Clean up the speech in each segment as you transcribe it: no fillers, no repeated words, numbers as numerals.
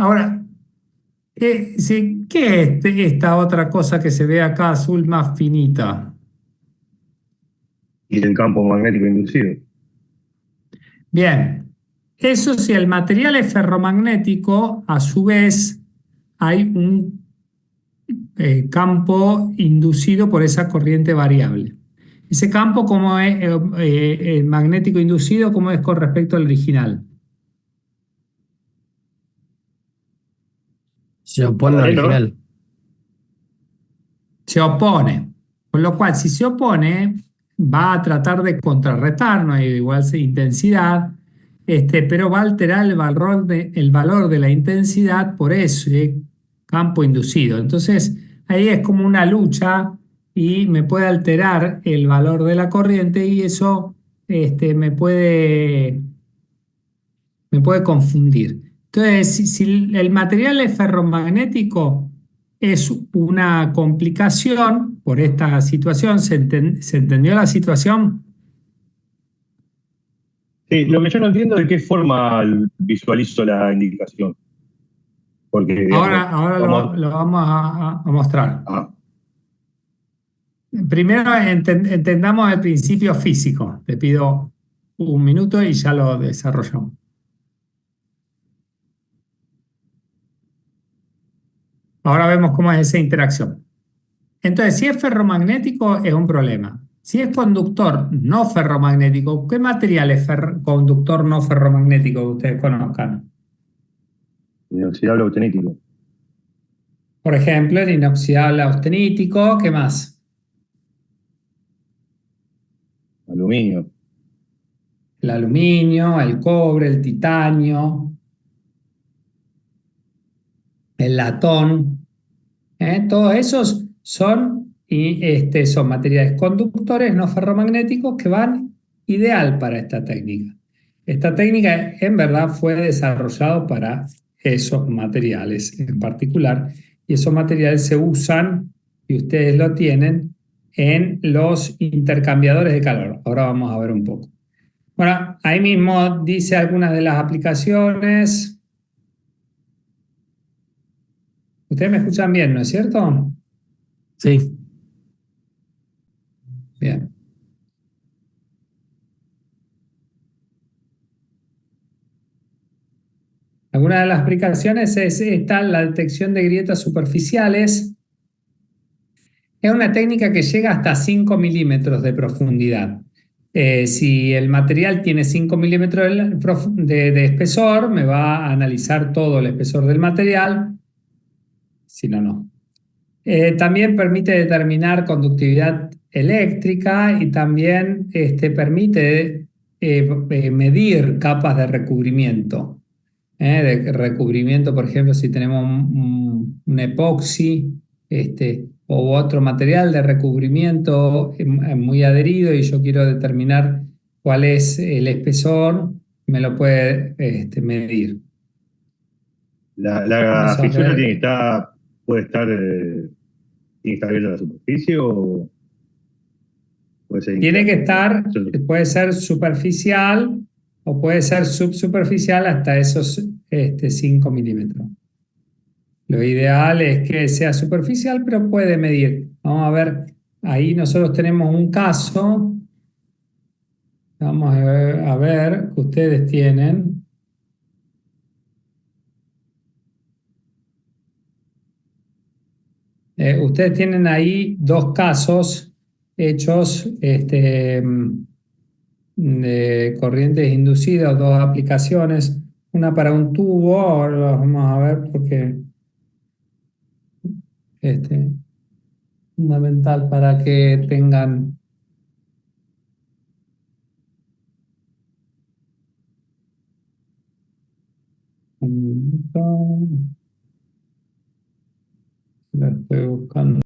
Ahora, sí, ¿qué es esta otra cosa que se ve acá azul más finita? Y el campo magnético inducido. Bien, eso si el material es ferromagnético, a su vez hay un campo inducido por esa corriente variable. Ese campo, ¿cómo es magnético inducido, cómo es con respecto al original? Se opone al Paralelo, ¿no? original. Se opone. Con lo cual, si se opone, va a tratar de contrarrestar, no hay igual intensidad, pero va a alterar el valor de la intensidad por ese campo inducido. Entonces, ahí es como una lucha y me puede alterar el valor de la corriente y eso me puede confundir. Entonces, si el material es ferromagnético, es una complicación por esta situación. ¿Se entendió la situación? Sí, lo que yo no entiendo es de qué forma visualizo la indicación. Porque, digamos, Ahora vamos lo vamos a mostrar. a... Primero entendamos el principio físico. Te pido un minuto y ya lo desarrollamos. Ahora vemos cómo es esa interacción. Entonces, si es ferromagnético, es un problema. Si es conductor no ferromagnético, ¿qué material es conductor no ferromagnético que ustedes conozcan? inoxidable austenítico. Por ejemplo, el inoxidable austenítico, ¿qué más? Aluminio. El aluminio, el cobre, el titanio, el latón. Todos esos son materiales conductores no ferromagnéticos que van ideal para esta técnica. Esta técnica en verdad fue desarrollada para esos materiales en particular y esos materiales se usan, y ustedes lo tienen, en los intercambiadores de calor. Ahora vamos a ver un poco. Bueno, ahí mismo dice algunas de las aplicaciones. Ustedes me escuchan bien, ¿no es cierto? Sí. Bien. Alguna de las aplicaciones es esta, la detección de grietas superficiales. Es una técnica que llega hasta 5 milímetros de profundidad. Si el material tiene 5 milímetros de espesor, me va a analizar todo el espesor del material. Si no, no. También permite determinar conductividad eléctrica y también permite medir capas de recubrimiento. De recubrimiento, por ejemplo, si tenemos un epoxi o otro material de recubrimiento muy adherido y yo quiero determinar cuál es el espesor, me lo puede medir. La Vamos a fisura tiene que ver. estar, puede estar, tiene que estar abierta a la superficie o puede ser Tiene que interna. estar, puede ser superficial o puede ser subsuperficial hasta esos 5 milímetros. Lo ideal es que sea superficial, pero puede medir. Vamos a ver, ahí nosotros tenemos un caso. Vamos a ver que ustedes tienen. Ustedes tienen ahí dos casos hechos de corrientes inducidas, dos aplicaciones, una para un tubo, ahora lo vamos a ver porque este, fundamental para que tengan un... La estoy buscando.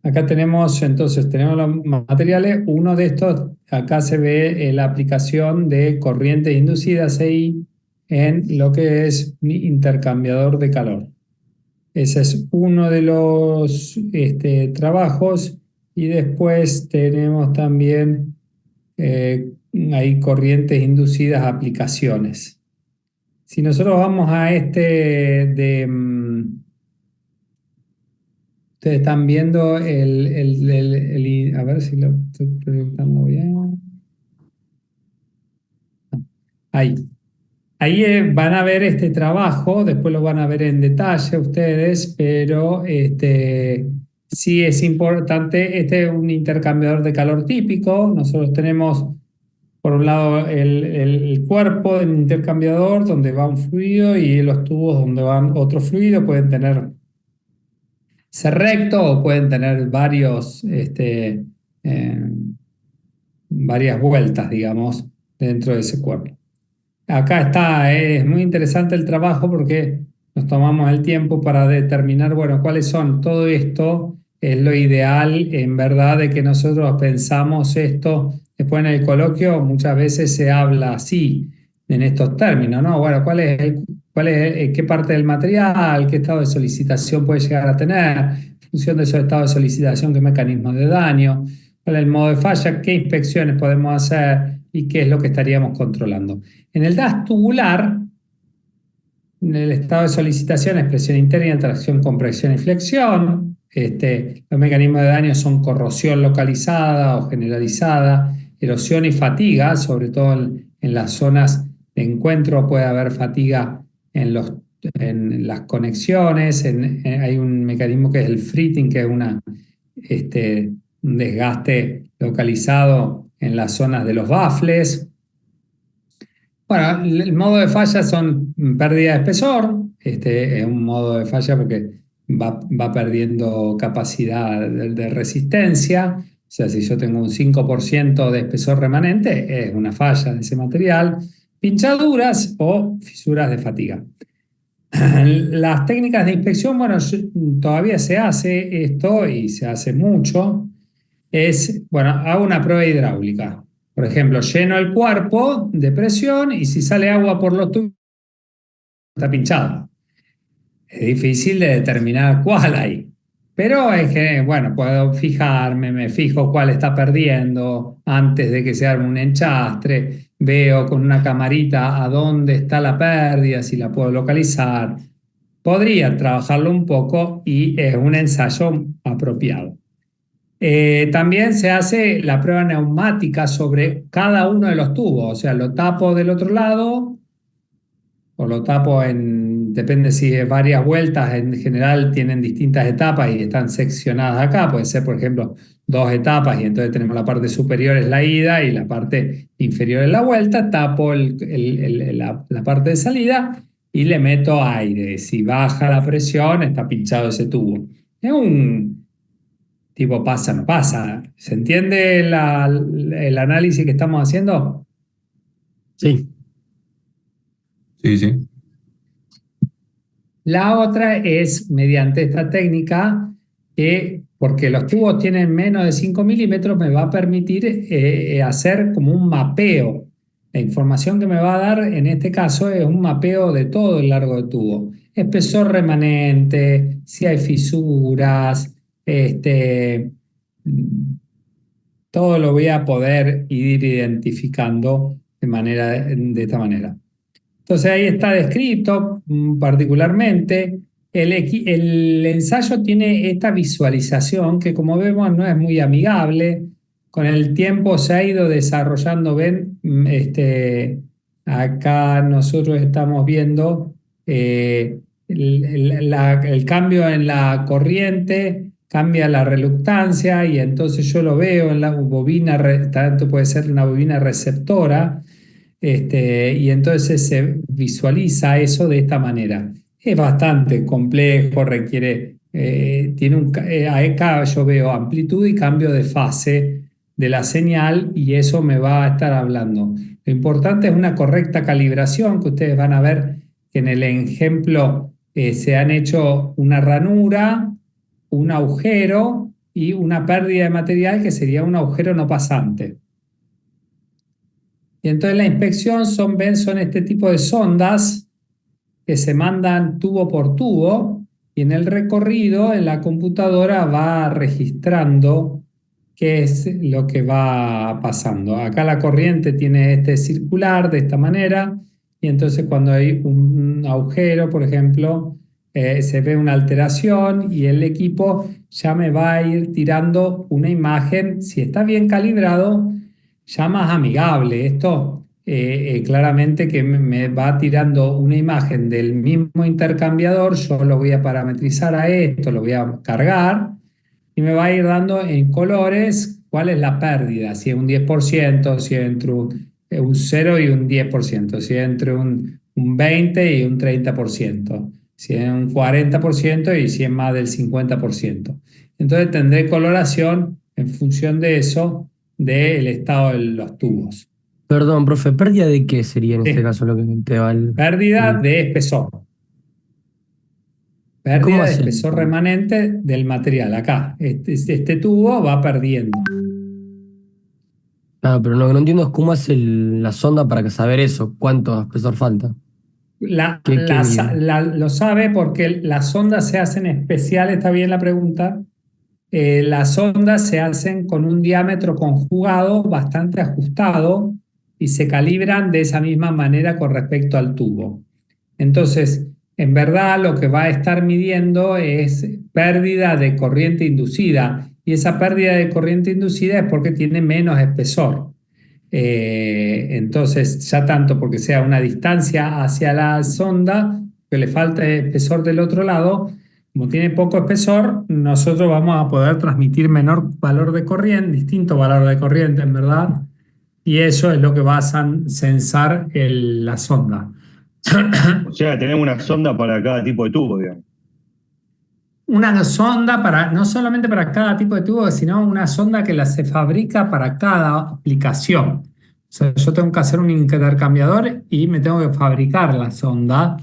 Acá tenemos, entonces, tenemos los materiales. Uno de estos, acá se ve la aplicación de corrientes inducidas ahí en lo que es mi intercambiador de calor. Ese es uno de los trabajos y después tenemos también hay corrientes inducidas a aplicaciones. Si nosotros vamos a ustedes están viendo a ver si lo estoy proyectando bien. Ahí. Ahí van a ver este trabajo, después lo van a ver en detalle ustedes, pero sí es importante. Este es un intercambiador de calor típico. Nosotros tenemos por un lado el cuerpo del intercambiador donde va un fluido y los tubos donde van otro fluido. Pueden ser rectos o pueden tener eh, varias vueltas, digamos, dentro de ese cuerpo. Acá está, es muy interesante el trabajo porque nos tomamos el tiempo para determinar, bueno, cuáles son. Todo esto es lo ideal, en verdad, de que nosotros pensamos esto. Después en el coloquio muchas veces se habla así, en estos términos, ¿no? Bueno, qué parte del material, qué estado de solicitación puede llegar a tener, en función de esos estados de solicitación, qué mecanismos de daño, cuál es el modo de falla, qué inspecciones podemos hacer y qué es lo que estaríamos controlando. En el DAS tubular, en el estado de solicitación, expresión interna, tracción, compresión y flexión. Los mecanismos de daño son corrosión localizada o generalizada, erosión y fatiga, sobre todo en las zonas de encuentro puede haber fatiga en las conexiones. Hay un mecanismo que es el fritting, que es un desgaste localizado en las zonas de los baffles. Bueno, el modo de falla son pérdida de espesor. Este es un modo de falla porque va perdiendo capacidad de resistencia. O sea, si yo tengo un 5% de espesor remanente, es una falla de ese material. Pinchaduras o fisuras de fatiga. Las técnicas de inspección, bueno, todavía se hace esto y se hace mucho. Bueno, hago una prueba hidráulica. Por ejemplo, lleno el cuerpo de presión y si sale agua por los tubos, está pinchado. Es difícil de determinar cuál hay. Pero es que, bueno, puedo fijarme, me fijo cuál está perdiendo antes de que se arme un enchastre. Veo con una camarita a dónde está la pérdida, si la puedo localizar. Podría trabajarlo un poco y es un ensayo apropiado. También se hace la prueba neumática sobre cada uno de los tubos, o sea, lo tapo del otro lado o lo tapo depende si es varias vueltas, en general tienen distintas etapas y están seccionadas acá, puede ser, por ejemplo, 2 etapas y entonces tenemos la parte superior es la ida y la parte inferior es la vuelta. Tapo la parte de salida y le meto aire. Si baja la presión, está pinchado ese tubo. Es un tipo pasa, no pasa. ¿Se entiende el análisis que estamos haciendo? Sí. Sí, sí. La otra es mediante esta técnica que, porque los tubos tienen menos de 5 milímetros, me va a permitir hacer como un mapeo. La información que me va a dar en este caso es un mapeo de todo el largo del tubo. Espesor remanente, si hay fisuras, todo lo voy a poder ir identificando de esta manera. Entonces ahí está descrito particularmente. El ensayo tiene esta visualización que, como vemos, no es muy amigable. Con el tiempo se ha ido desarrollando. Ven, acá nosotros estamos viendo el cambio en la corriente, cambia la reluctancia y entonces yo lo veo en la bobina, tanto puede ser una bobina receptora. Y entonces se visualiza eso de esta manera. Es bastante complejo, requiere, acá yo veo amplitud y cambio de fase de la señal y eso me va a estar hablando. Lo importante es una correcta calibración, que ustedes van a ver que en el ejemplo se han hecho una ranura, un agujero y una pérdida de material que sería un agujero no pasante. Y entonces la inspección son este tipo de sondas que se mandan tubo por tubo y en el recorrido en la computadora va registrando ¿qué es lo que va pasando? Acá la corriente tiene este circular de esta manera y entonces cuando hay un agujero, por ejemplo, se ve una alteración y el equipo ya me va a ir tirando una imagen, si está bien calibrado, ya más amigable. Esto claramente que me va tirando una imagen del mismo intercambiador, yo lo voy a parametrizar a esto, lo voy a cargar y me va a ir dando en colores cuál es la pérdida, si es un 10%, si es entre un 0 y un 10%, si es entre un 20 y un 30%, si es un 40% y si es más del 50%. Entonces tendré coloración en función de eso, del estado de los tubos. Perdón, profe, ¿pérdida de qué sería en este Sí. caso lo que te va Pérdida el- de espesor. ¿Cómo Pérdida de hace espesor remanente del material. Acá, este tubo va perdiendo. Claro, pero lo que no entiendo es cómo hace la sonda para saber eso, cuánto espesor falta. ¿Qué mide? Lo sabe porque las sondas se hacen especiales, está bien la pregunta. Las sondas se hacen con un diámetro conjugado bastante ajustado y se calibran de esa misma manera con respecto al tubo. Entonces, en verdad lo que va a estar midiendo es pérdida de corriente inducida y esa pérdida de corriente inducida es porque tiene menos espesor. Entonces, ya tanto porque sea una distancia hacia la sonda, que le falta espesor del otro lado, como tiene poco espesor, nosotros vamos a poder transmitir menor valor de corriente, distinto valor de corriente en verdad, y eso es lo que va a sensar la sonda. O sea, tenemos una sonda para cada tipo de tubo, digamos. Una sonda para, no solamente para cada tipo de tubo, sino una sonda que se fabrica para cada aplicación. O sea, yo tengo que hacer un intercambiador y me tengo que fabricar la sonda.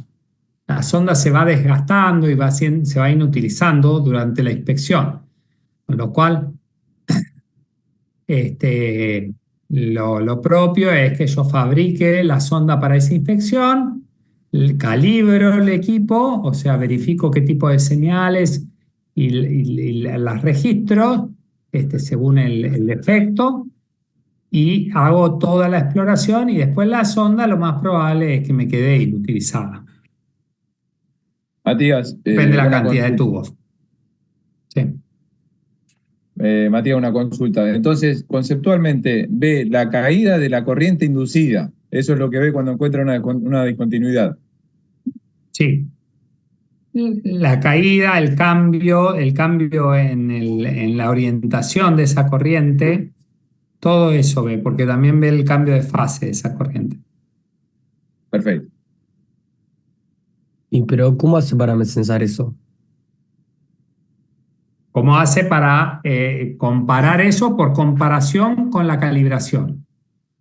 La sonda se va desgastando y se va inutilizando durante la inspección. Con lo cual, lo propio es que yo fabrique la sonda para esa inspección, calibro el equipo, o sea, verifico qué tipo de señales y las registro según el efecto y hago toda la exploración y después la sonda lo más probable es que me quede inutilizada. Matías, Depende de la una cantidad de consulta. tubos. Sí. Matías, una consulta. Entonces, conceptualmente, ve la caída de la corriente inducida. Eso es lo que ve cuando encuentra una discontinuidad. Sí. La caída, el cambio en la orientación de esa corriente, todo eso ve, porque también ve el cambio de fase de esa corriente. Perfecto. Pero ¿cómo hace para censar eso? ¿Cómo hace para comparar eso por comparación con la calibración?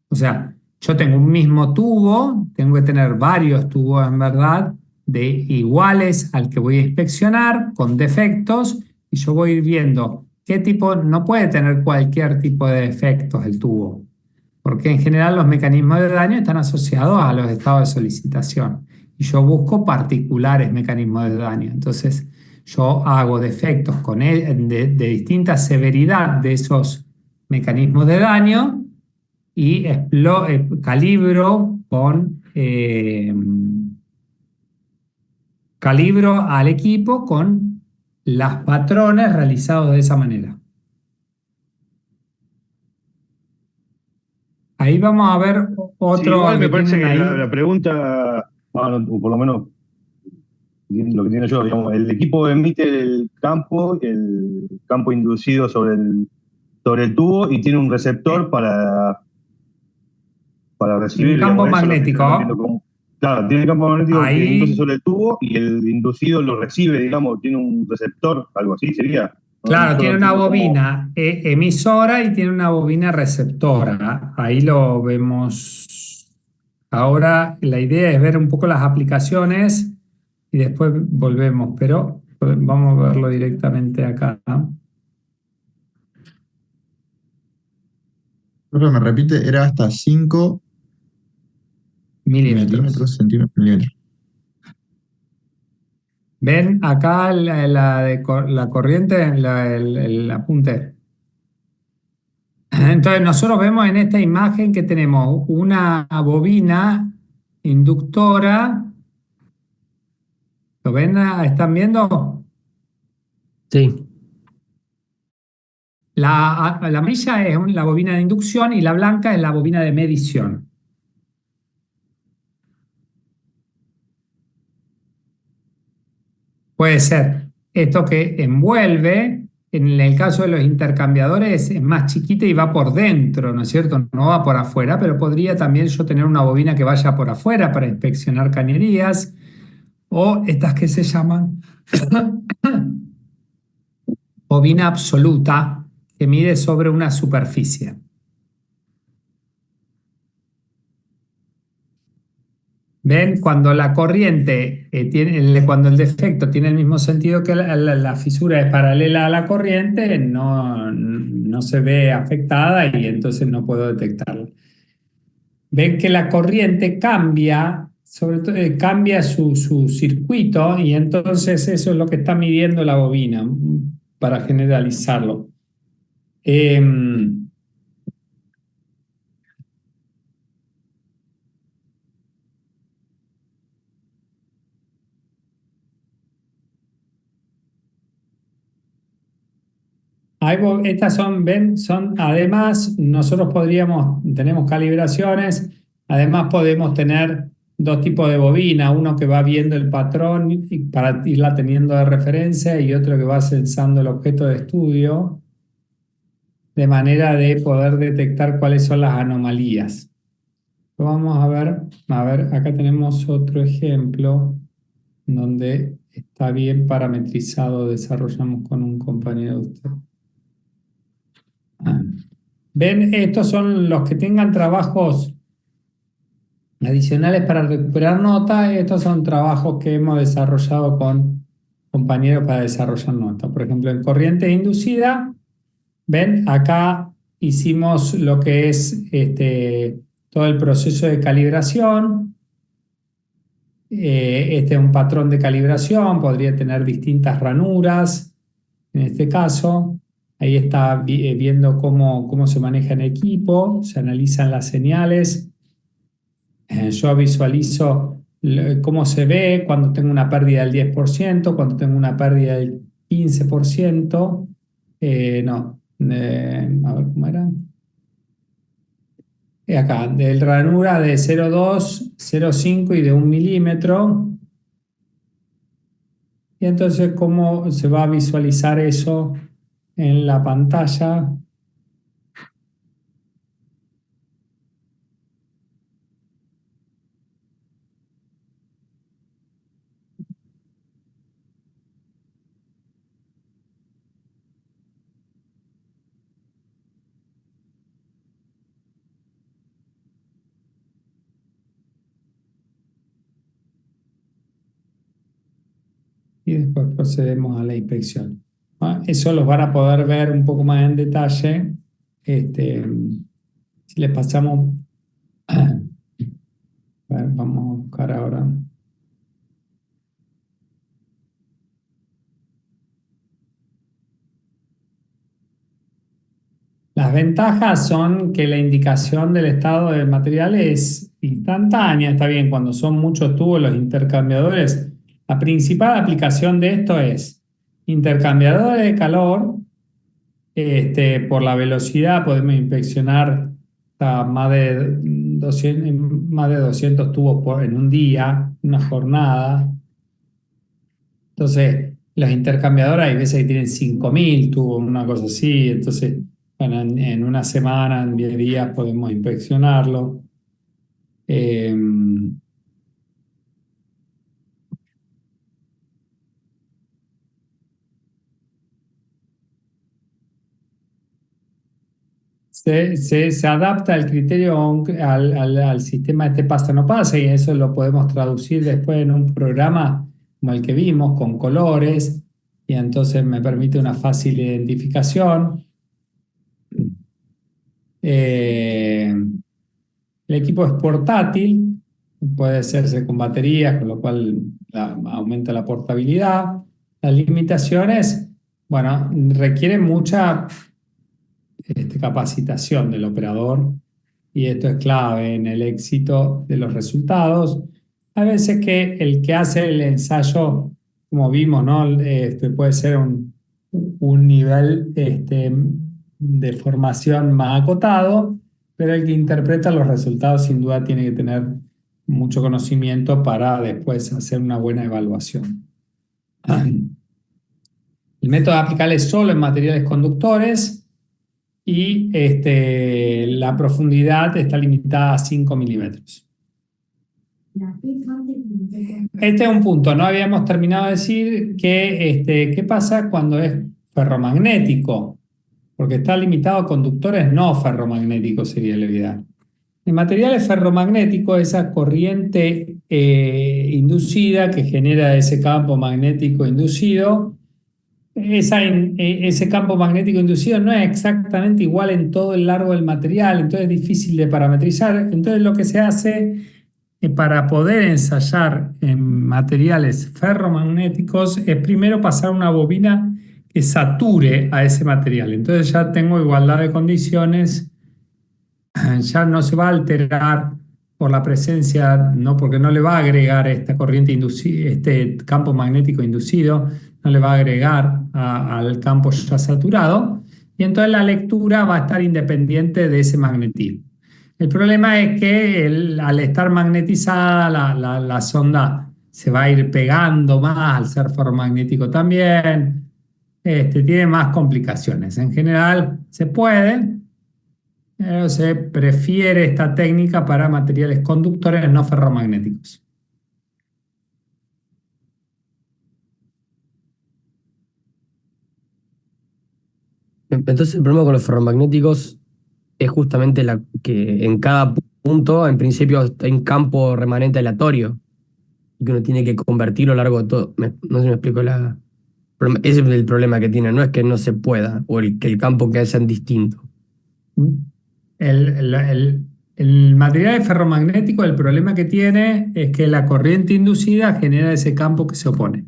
O sea, yo tengo un mismo tubo, tengo que tener varios tubos en verdad, de iguales al que voy a inspeccionar, con defectos, y yo voy a ir viendo qué tipo, no puede tener cualquier tipo de defectos el tubo, porque en general los mecanismos de daño están asociados a los estados de solicitación, y yo busco particulares mecanismos de daño. Entonces, yo hago defectos de distinta severidad de esos mecanismos de daño y calibro al equipo con los patrones realizados de esa manera. Ahí vamos a ver Sí, otro igual que me parece tienen que ahí. la pregunta, o por lo menos lo que entiendo yo, digamos, el equipo emite el campo inducido sobre el tubo y tiene un receptor para Un recibir, campo digamos, eso no entiendo magnético. cómo. Claro, tiene el campo magnético que induce Ahí, sobre el tubo y el inducido lo recibe, digamos, tiene un receptor, algo así sería. claro, Yo no tiene una entiendo cómo. bobina emisora y tiene una bobina receptora. Ahí lo vemos. Ahora la idea es ver un poco las aplicaciones y después volvemos, pero vamos a verlo directamente acá. Creo que me repite, era hasta 5 Milímetros. milímetros, centímetros, milímetros. ¿Ven acá la corriente, el apunte? Entonces nosotros vemos en esta imagen que tenemos una bobina inductora. ¿Lo ven? ¿Están viendo? Sí, La amarilla es la bobina de inducción y la blanca es la bobina de medición. Puede ser esto que envuelve, en el caso de los intercambiadores es más chiquita y va por dentro, ¿no es cierto? No va por afuera, pero podría también yo tener una bobina que vaya por afuera para inspeccionar cañerías o estas que se llaman bobina absoluta, que mide sobre una superficie. ¿Ven? Cuando la corriente cuando el defecto tiene el mismo sentido que la fisura es paralela a la corriente, no se ve afectada y entonces no puedo detectarla. Ven que la corriente cambia, sobre todo cambia su circuito y entonces eso es lo que está midiendo la bobina, para generalizarlo. Estas son, ven, son además, nosotros tenemos calibraciones, además podemos tener dos tipos de bobina, uno que va viendo el patrón para irla teniendo de referencia y otro que va censando el objeto de estudio, de manera de poder detectar cuáles son las anomalías. Vamos a ver, acá tenemos otro ejemplo donde está bien parametrizado, desarrollamos con un compañero de usted. Ven, estos son los que tengan trabajos adicionales para recuperar nota. Estos son trabajos que hemos desarrollado con compañeros para desarrollar nota. Por ejemplo, en corriente inducida, ven, acá hicimos lo que es todo el proceso de calibración. Este es un patrón de calibración, podría tener distintas ranuras, en este caso. Ahí está viendo cómo se maneja en equipo, se analizan las señales. Yo visualizo cómo se ve cuando tengo una pérdida del 10%, cuando tengo una pérdida del 15%. No, a ver cómo era. Acá, de ranura de 0,2, 0,5 y de 1 milímetro. Y entonces, ¿cómo se va a visualizar eso en la pantalla? Y después procedemos a la inspección. Eso los van a poder ver un poco más en detalle. Si les pasamos, a ver, vamos a buscar ahora. Las ventajas son que la indicación del estado del material es instantánea. Está bien, cuando son muchos tubos los intercambiadores. La principal aplicación de esto es intercambiadores de calor. Por la velocidad podemos inspeccionar hasta más de 200 tubos en un día, una jornada. Entonces, los intercambiadores hay veces que tienen 5.000 tubos, una cosa así. Entonces, bueno, en una semana, en 10 días podemos inspeccionarlo. Eh, se adapta el criterio al sistema pasa no pasa y eso lo podemos traducir después en un programa como el que vimos con colores y entonces me permite una fácil identificación. El equipo es portátil, puede hacerse con baterías, con lo cual aumenta la portabilidad. Las limitaciones, bueno, requieren mucha capacitación del operador, y esto es clave en el éxito de los resultados. A veces que el que hace el ensayo, como vimos, ¿no? Puede ser un nivel de formación más acotado, pero el que interpreta los resultados sin duda tiene que tener mucho conocimiento para después hacer una buena evaluación. El método aplicable es solo en materiales conductores y la profundidad está limitada a 5 milímetros. Este es un punto, no habíamos terminado de decir que qué pasa cuando es ferromagnético, porque está limitado a conductores no ferromagnéticos, sería la idea. En materiales ferromagnéticos, esa corriente inducida que genera ese campo magnético inducido, ese campo magnético inducido no es exactamente igual en todo el largo del material, entonces es difícil de parametrizar. Entonces lo que se hace para poder ensayar en materiales ferromagnéticos es primero pasar una bobina que sature a ese material. Entonces ya tengo igualdad de condiciones, ya no se va a alterar por la presencia, ¿no? Porque no le va a agregar esta corriente inducida, este campo magnético inducido, no le va a agregar al campo ya saturado, y entonces la lectura va a estar independiente de ese magnetismo. El problema es que al estar magnetizada, la sonda se va a ir pegando más al ser ferromagnético también, tiene más complicaciones. En general se puede, pero se prefiere esta técnica para materiales conductores no ferromagnéticos. Entonces el problema con los ferromagnéticos es justamente que en cada punto, en principio, hay un campo remanente aleatorio y que uno tiene que convertirlo a lo largo de todo. No sé si me explico ese es el problema que tiene, no es que no se pueda o que el campo que sean distinto. El material ferromagnético, el problema que tiene es que la corriente inducida genera ese campo que se opone.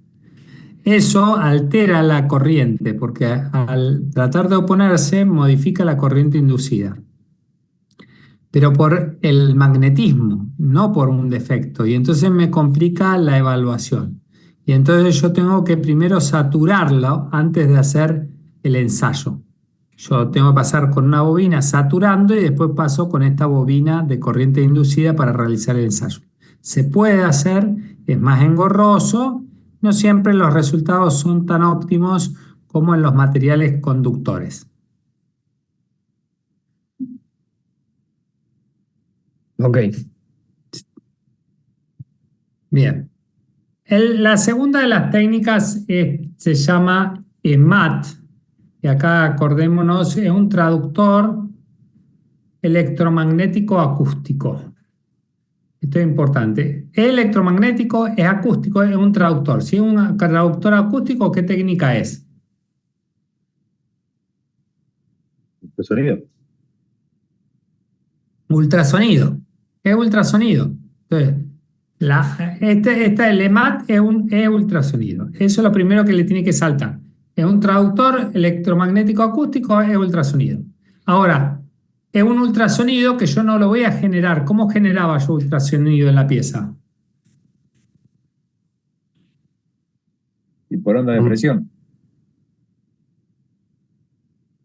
Eso altera la corriente porque al tratar de oponerse modifica la corriente inducida, pero por el magnetismo, no por un defecto, y entonces me complica la evaluación. Y entonces yo tengo que primero saturarlo antes de hacer el ensayo. Yo tengo que pasar con una bobina saturando y después paso con esta bobina de corriente inducida para realizar el ensayo. Se puede hacer, es más engorroso, no siempre los resultados son tan óptimos como en los materiales conductores. Ok. Bien. La segunda de las técnicas se llama EMAT, y acá acordémonos, es un traductor electromagnético acústico. Esto es importante. Es electromagnético, es acústico, es un traductor. Si es un traductor acústico, ¿qué técnica es? ¿El sonido? Ultrasonido. Es ultrasonido. Entonces, el EMAT es ultrasonido. Eso es lo primero que le tiene que saltar. Es un traductor electromagnético acústico, es ultrasonido. Ahora, es un ultrasonido que yo no lo voy a generar. ¿Cómo generaba yo ultrasonido en la pieza? Y por onda de presión.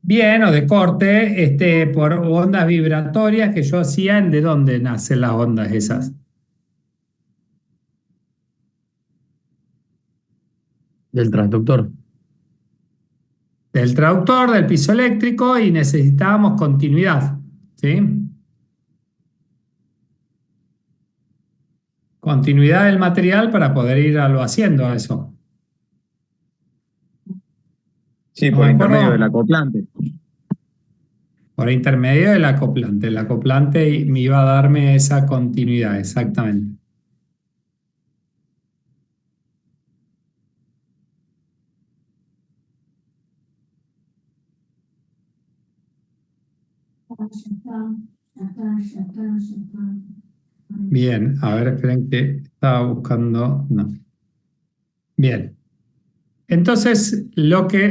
Bien, o de corte, por ondas vibratorias que yo hacía. ¿De dónde nacen las ondas esas? Del transductor. Del traductor, del piso eléctrico, y necesitábamos continuidad, ¿sí? Continuidad del material para poder irlo haciendo eso. Sí, ¿No por me intermedio acuerdo? del acoplante. Por intermedio del acoplante. El acoplante me iba a darme esa continuidad, exactamente. Bien, a ver, esperen que estaba buscando. No. Bien. Entonces,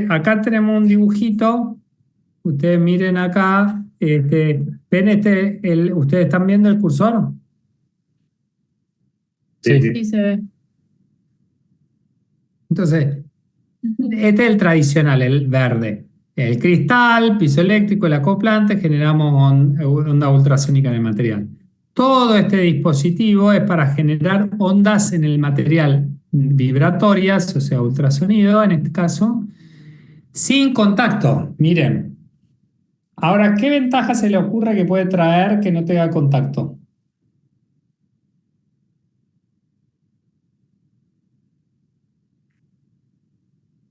acá tenemos un dibujito. Ustedes miren acá, ven ¿ustedes están viendo el cursor? Sí, Sí. sí. Sí, se ve. Entonces, este es el tradicional, el verde. El cristal, piso eléctrico, el acoplante, generamos onda ultrasónica en el material. Todo este dispositivo es para generar ondas en el material vibratorias, o sea, ultrasonido en este caso, sin contacto. Miren, ahora, ¿qué ventaja se le ocurre que puede traer que no tenga contacto?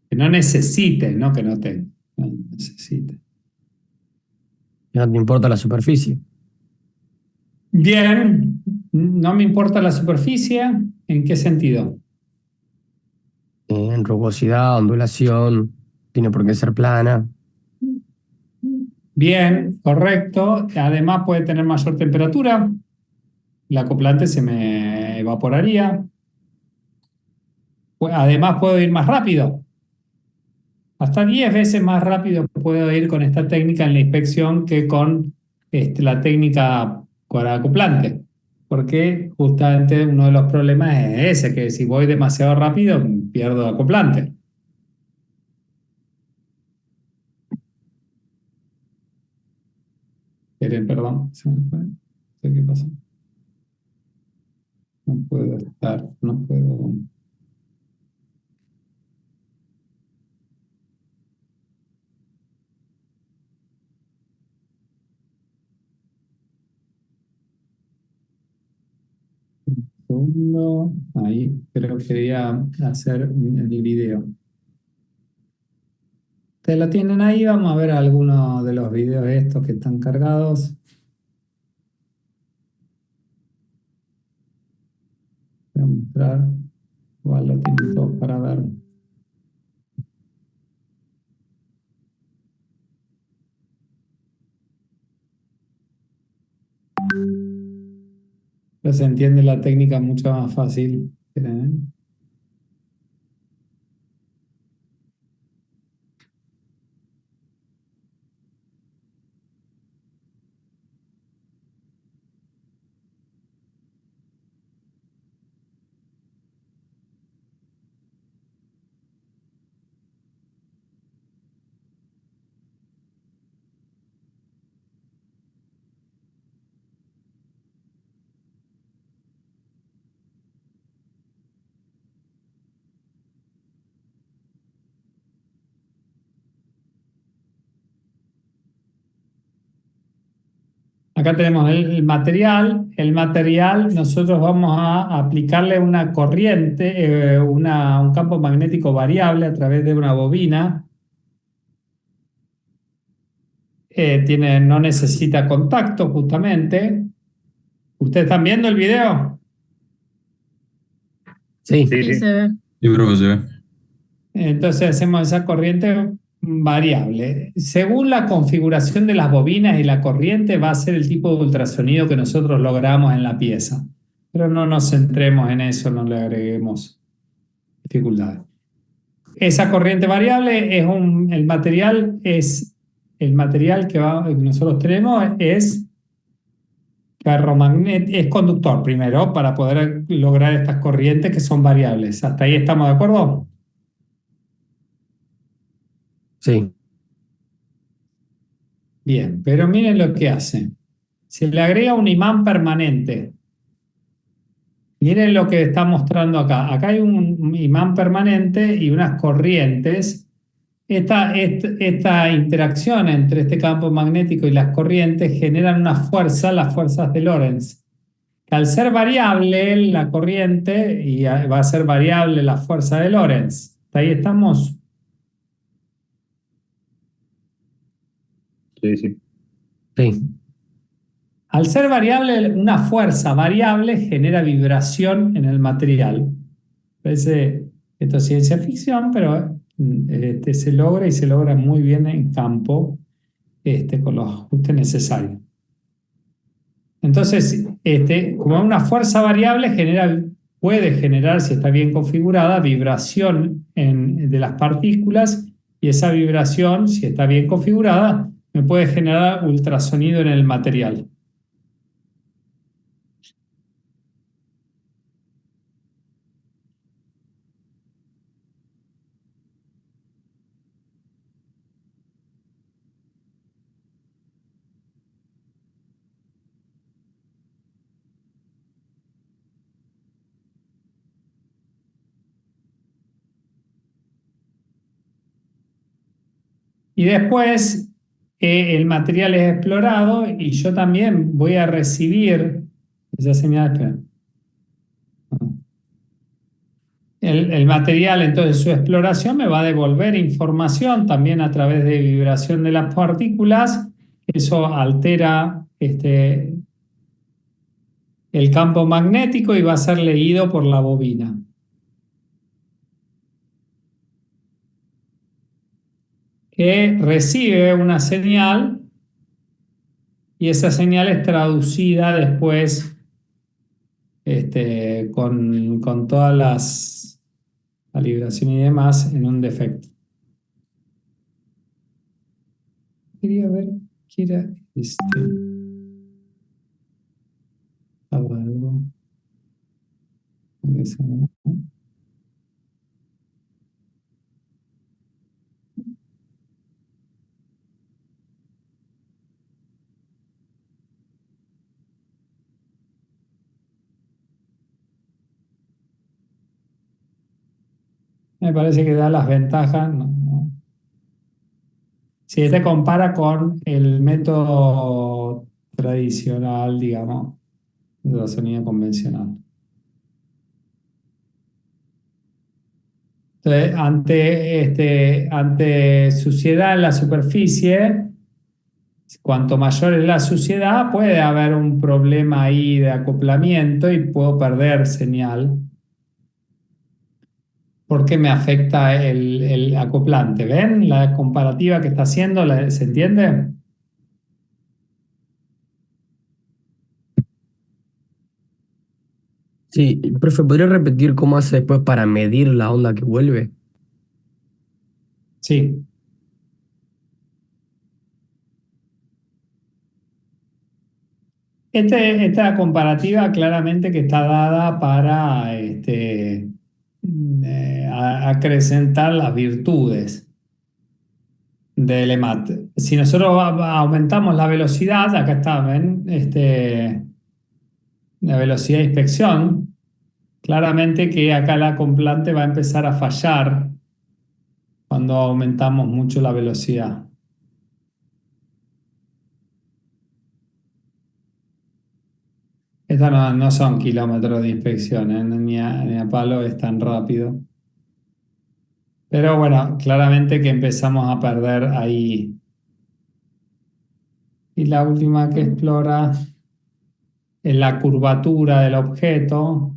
Que no necesite, no que no tenga, no necesite. No te importa la superficie. Bien, no me importa la superficie, ¿en qué sentido? En rugosidad, ondulación, tiene por qué ser plana. Bien, correcto. Además puede tener mayor temperatura, el acoplante se me evaporaría. Además puedo ir más rápido, hasta 10 veces más rápido puedo ir con esta técnica en la inspección que con la técnica con acoplante. Porque justamente uno de los problemas es ese, que si voy demasiado rápido pierdo acoplante. Perdón, se me fue. No sé qué pasó. No puedo estar, no puedo. Segundo, ahí creo que quería hacer el video. ¿Ustedes lo tienen ahí? Vamos a ver algunos de los videos estos que están cargados. Voy a mostrar. Igual lo tienen todos para ver. Pero se entiende la técnica mucho más fácil. Esperen, ¿eh? Acá tenemos el material. El material, nosotros vamos a aplicarle una corriente, un campo magnético variable a través de una bobina. No necesita contacto, justamente. ¿Ustedes están viendo el video? Sí. Sí, Sí, sí. se ve. Sí, profe, se ve. Entonces hacemos esa corriente variable. Según la configuración de las bobinas y la corriente, va a ser el tipo de ultrasonido que nosotros logramos en la pieza. Pero no nos centremos en eso, no le agreguemos dificultades. Esa corriente variable el material que nosotros tenemos es ferromagnético, es conductor primero para poder lograr estas corrientes que son variables. ¿Hasta ahí estamos de acuerdo? Sí. Bien, pero miren lo que hace. Se le agrega un imán permanente. Miren lo que está mostrando acá. Acá hay un imán permanente y unas corrientes. Esta interacción entre este campo magnético y las corrientes generan una fuerza, las fuerzas de Lorentz. Al ser variable la corriente, y va a ser variable la fuerza de Lorentz. ¿Hasta ahí estamos? Sí, sí. Sí. Al ser variable, una fuerza variable genera vibración en el material. Parece esto es ciencia ficción, pero se logra y se logra muy bien en campo con los ajustes necesarios. Entonces, como una fuerza variable puede generar, si está bien configurada, vibración de las partículas, y esa vibración, si está bien configurada, me puede generar ultrasonido en el material. Y después el material es explorado y yo también voy a recibir esa señal. Espera. El material, entonces su exploración me va a devolver información también a través de vibración de las partículas. Eso altera el campo magnético y va a ser leído por la bobina. Que recibe una señal y esa señal es traducida después con todas las calibraciones y demás en un defecto. Quería ver qué era algo. Me parece que da las ventajas. No. Si este compara con el método tradicional, digamos, de la sonido convencional. Entonces, ante suciedad en la superficie, cuanto mayor es la suciedad, puede haber un problema ahí de acoplamiento y puedo perder señal. Porque me afecta el acoplante. ¿Ven la comparativa que está haciendo? ¿Se entiende? Sí, profe, ¿podría repetir cómo hace después para medir la onda que vuelve? Sí. Esta comparativa claramente que está dada para acrecentar las virtudes del EMAT. Si nosotros aumentamos la velocidad, acá está, ¿ven? La velocidad de inspección, claramente que acá el acoplante va a empezar a fallar cuando aumentamos mucho la velocidad. Estas no son kilómetros de inspección, ni a palo es tan rápido. Pero bueno, claramente que empezamos a perder ahí. Y la última que explora es la curvatura del objeto.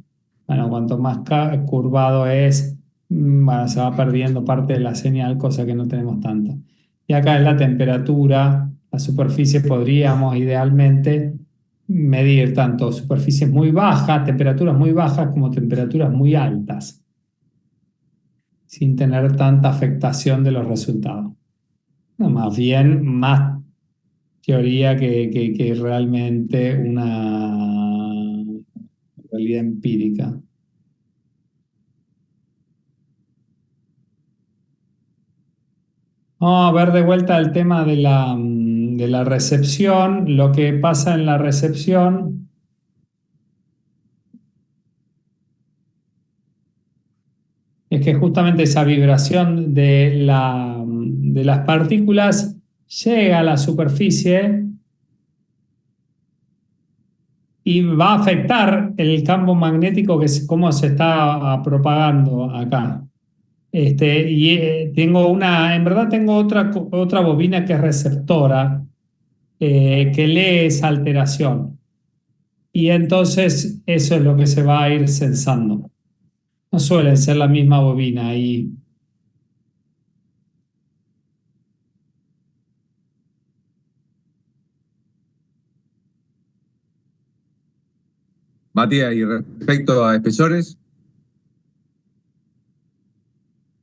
Bueno, cuanto más curvado es, bueno, se va perdiendo parte de la señal, cosa que no tenemos tanto. Y acá es la temperatura, la superficie podríamos idealmente medir tanto superficies muy bajas, temperaturas muy bajas como temperaturas muy altas, sin tener tanta afectación de los resultados. No, más bien, más teoría que realmente una realidad empírica. Vamos a ver de vuelta el tema de la recepción. Lo que pasa en la recepción es que justamente esa vibración de las partículas llega a la superficie y va a afectar el campo magnético cómo se está propagando acá. En verdad tengo otra bobina que es receptora, que lee esa alteración. Y entonces eso es lo que se va a ir censando. No suelen ser la misma bobina. Matías, y respecto a espesores,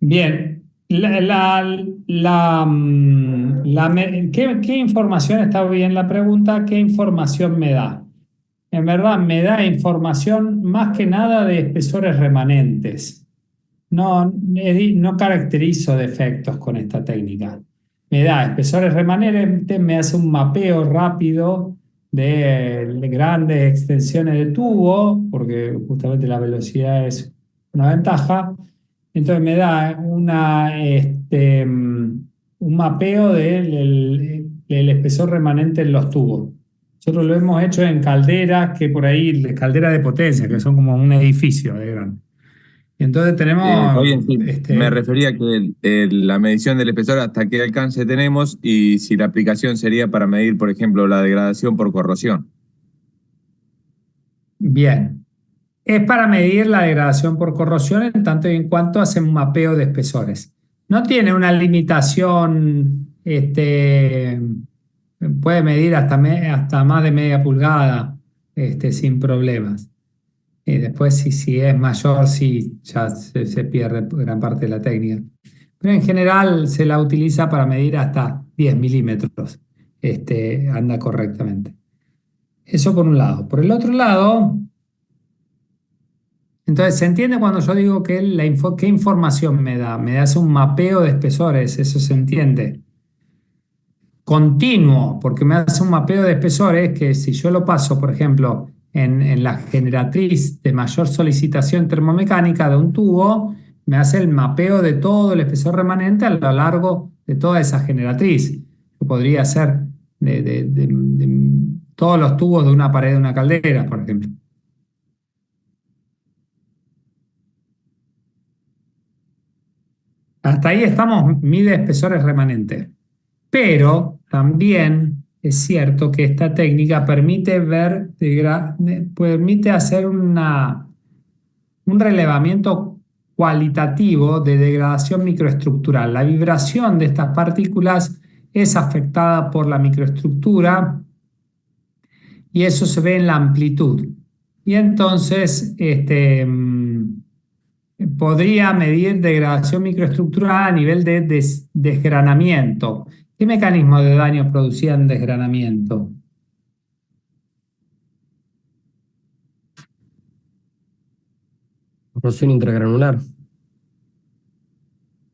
Bien, ¿Qué información, está bien la pregunta, qué información me da? En verdad me da información más que nada de espesores remanentes. No caracterizo defectos con esta técnica. Me da espesores remanentes, me hace un mapeo rápido de grandes extensiones de tubo, porque justamente la velocidad es una ventaja. Entonces me da un mapeo del espesor remanente en los tubos. Nosotros lo hemos hecho en calderas, que por ahí, calderas de potencia, que son como un edificio de grande. Y entonces Está tenemos, bien, sí. Me refería a que la medición del espesor, hasta qué alcance tenemos y si la aplicación sería para medir, por ejemplo, la degradación por corrosión. bien, es para medir la degradación por corrosión en tanto y en cuanto hace un mapeo de espesores. No tiene una limitación, puede medir hasta más de media pulgada, sin problemas. Y después, si es mayor, sí, ya se pierde gran parte de la técnica. Pero en general se la utiliza para medir hasta 10 milímetros. Anda correctamente. Eso por un lado. Por el otro lado, entonces, ¿se entiende cuando yo digo que qué información me da? Me hace un mapeo de espesores, eso se entiende. Continuo, porque me hace un mapeo de espesores que si yo lo paso, por ejemplo, en la generatriz de mayor solicitación termomecánica de un tubo, me hace el mapeo de todo el espesor remanente a lo largo de toda esa generatriz, que podría ser de todos los tubos de una pared de una caldera, por ejemplo. Hasta ahí estamos, mide espesores remanentes. Pero también es cierto que esta técnica permite permite hacer un relevamiento cualitativo de degradación microestructural. La vibración de estas partículas es afectada por la microestructura y eso se ve en la amplitud. Y entonces, podría medir degradación microestructural a nivel de desgranamiento. ¿Qué mecanismo de daño producían desgranamiento? Corrosión intragranular.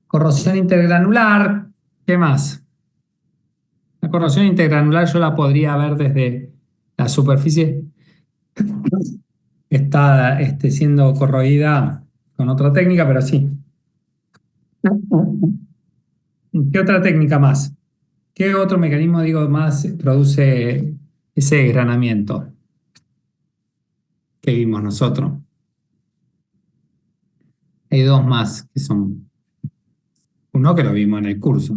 Corrosión intergranular. ¿Qué más? La corrosión intergranular yo la podría ver desde la superficie. Está siendo corroída con otra técnica, pero sí. ¿Qué otra técnica más? ¿Qué otro mecanismo, digo, más produce ese desgranamiento que vimos nosotros? Hay dos más que son, uno que lo vimos en el curso.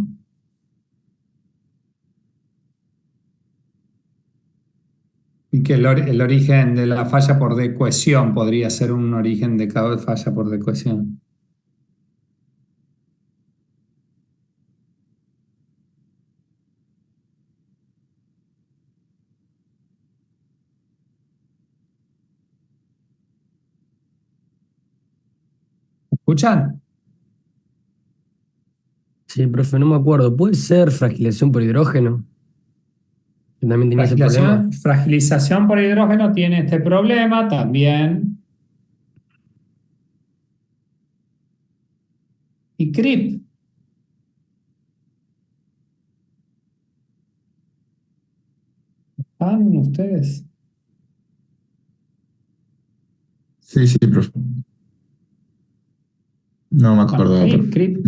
Y que el origen de la falla por decohesión podría ser un origen de falla por decohesión. ¿Escuchan? Sí, profe, no me acuerdo. ¿Puede ser fragilización por hidrógeno? Que también tenía ese problema. Fragilización por hidrógeno tiene este problema también. Y CRIP. ¿Están ustedes? Sí, sí, profe. No me Bueno, acordaba, profe. CRIP.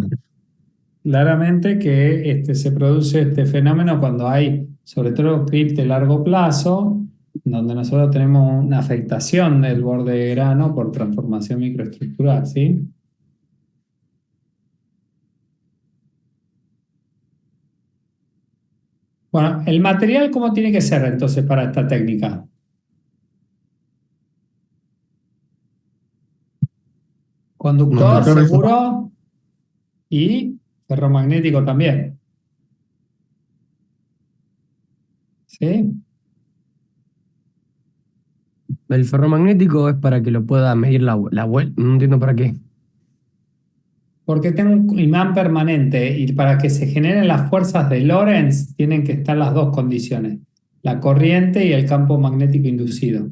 Claramente que se produce este fenómeno cuando hay, sobre todo, CRIP de largo plazo, donde nosotros tenemos una afectación del borde de grano por transformación microestructural, ¿sí? Bueno, el material, ¿cómo tiene que ser entonces para esta técnica? Conductor, Conductor de seguro y ferromagnético también, ¿sí? El ferromagnético es para que lo pueda medir la vuelta. No entiendo para qué. Porque tengo un imán permanente y para que se generen las fuerzas de Lorentz tienen que estar las dos condiciones, la corriente y el campo magnético inducido.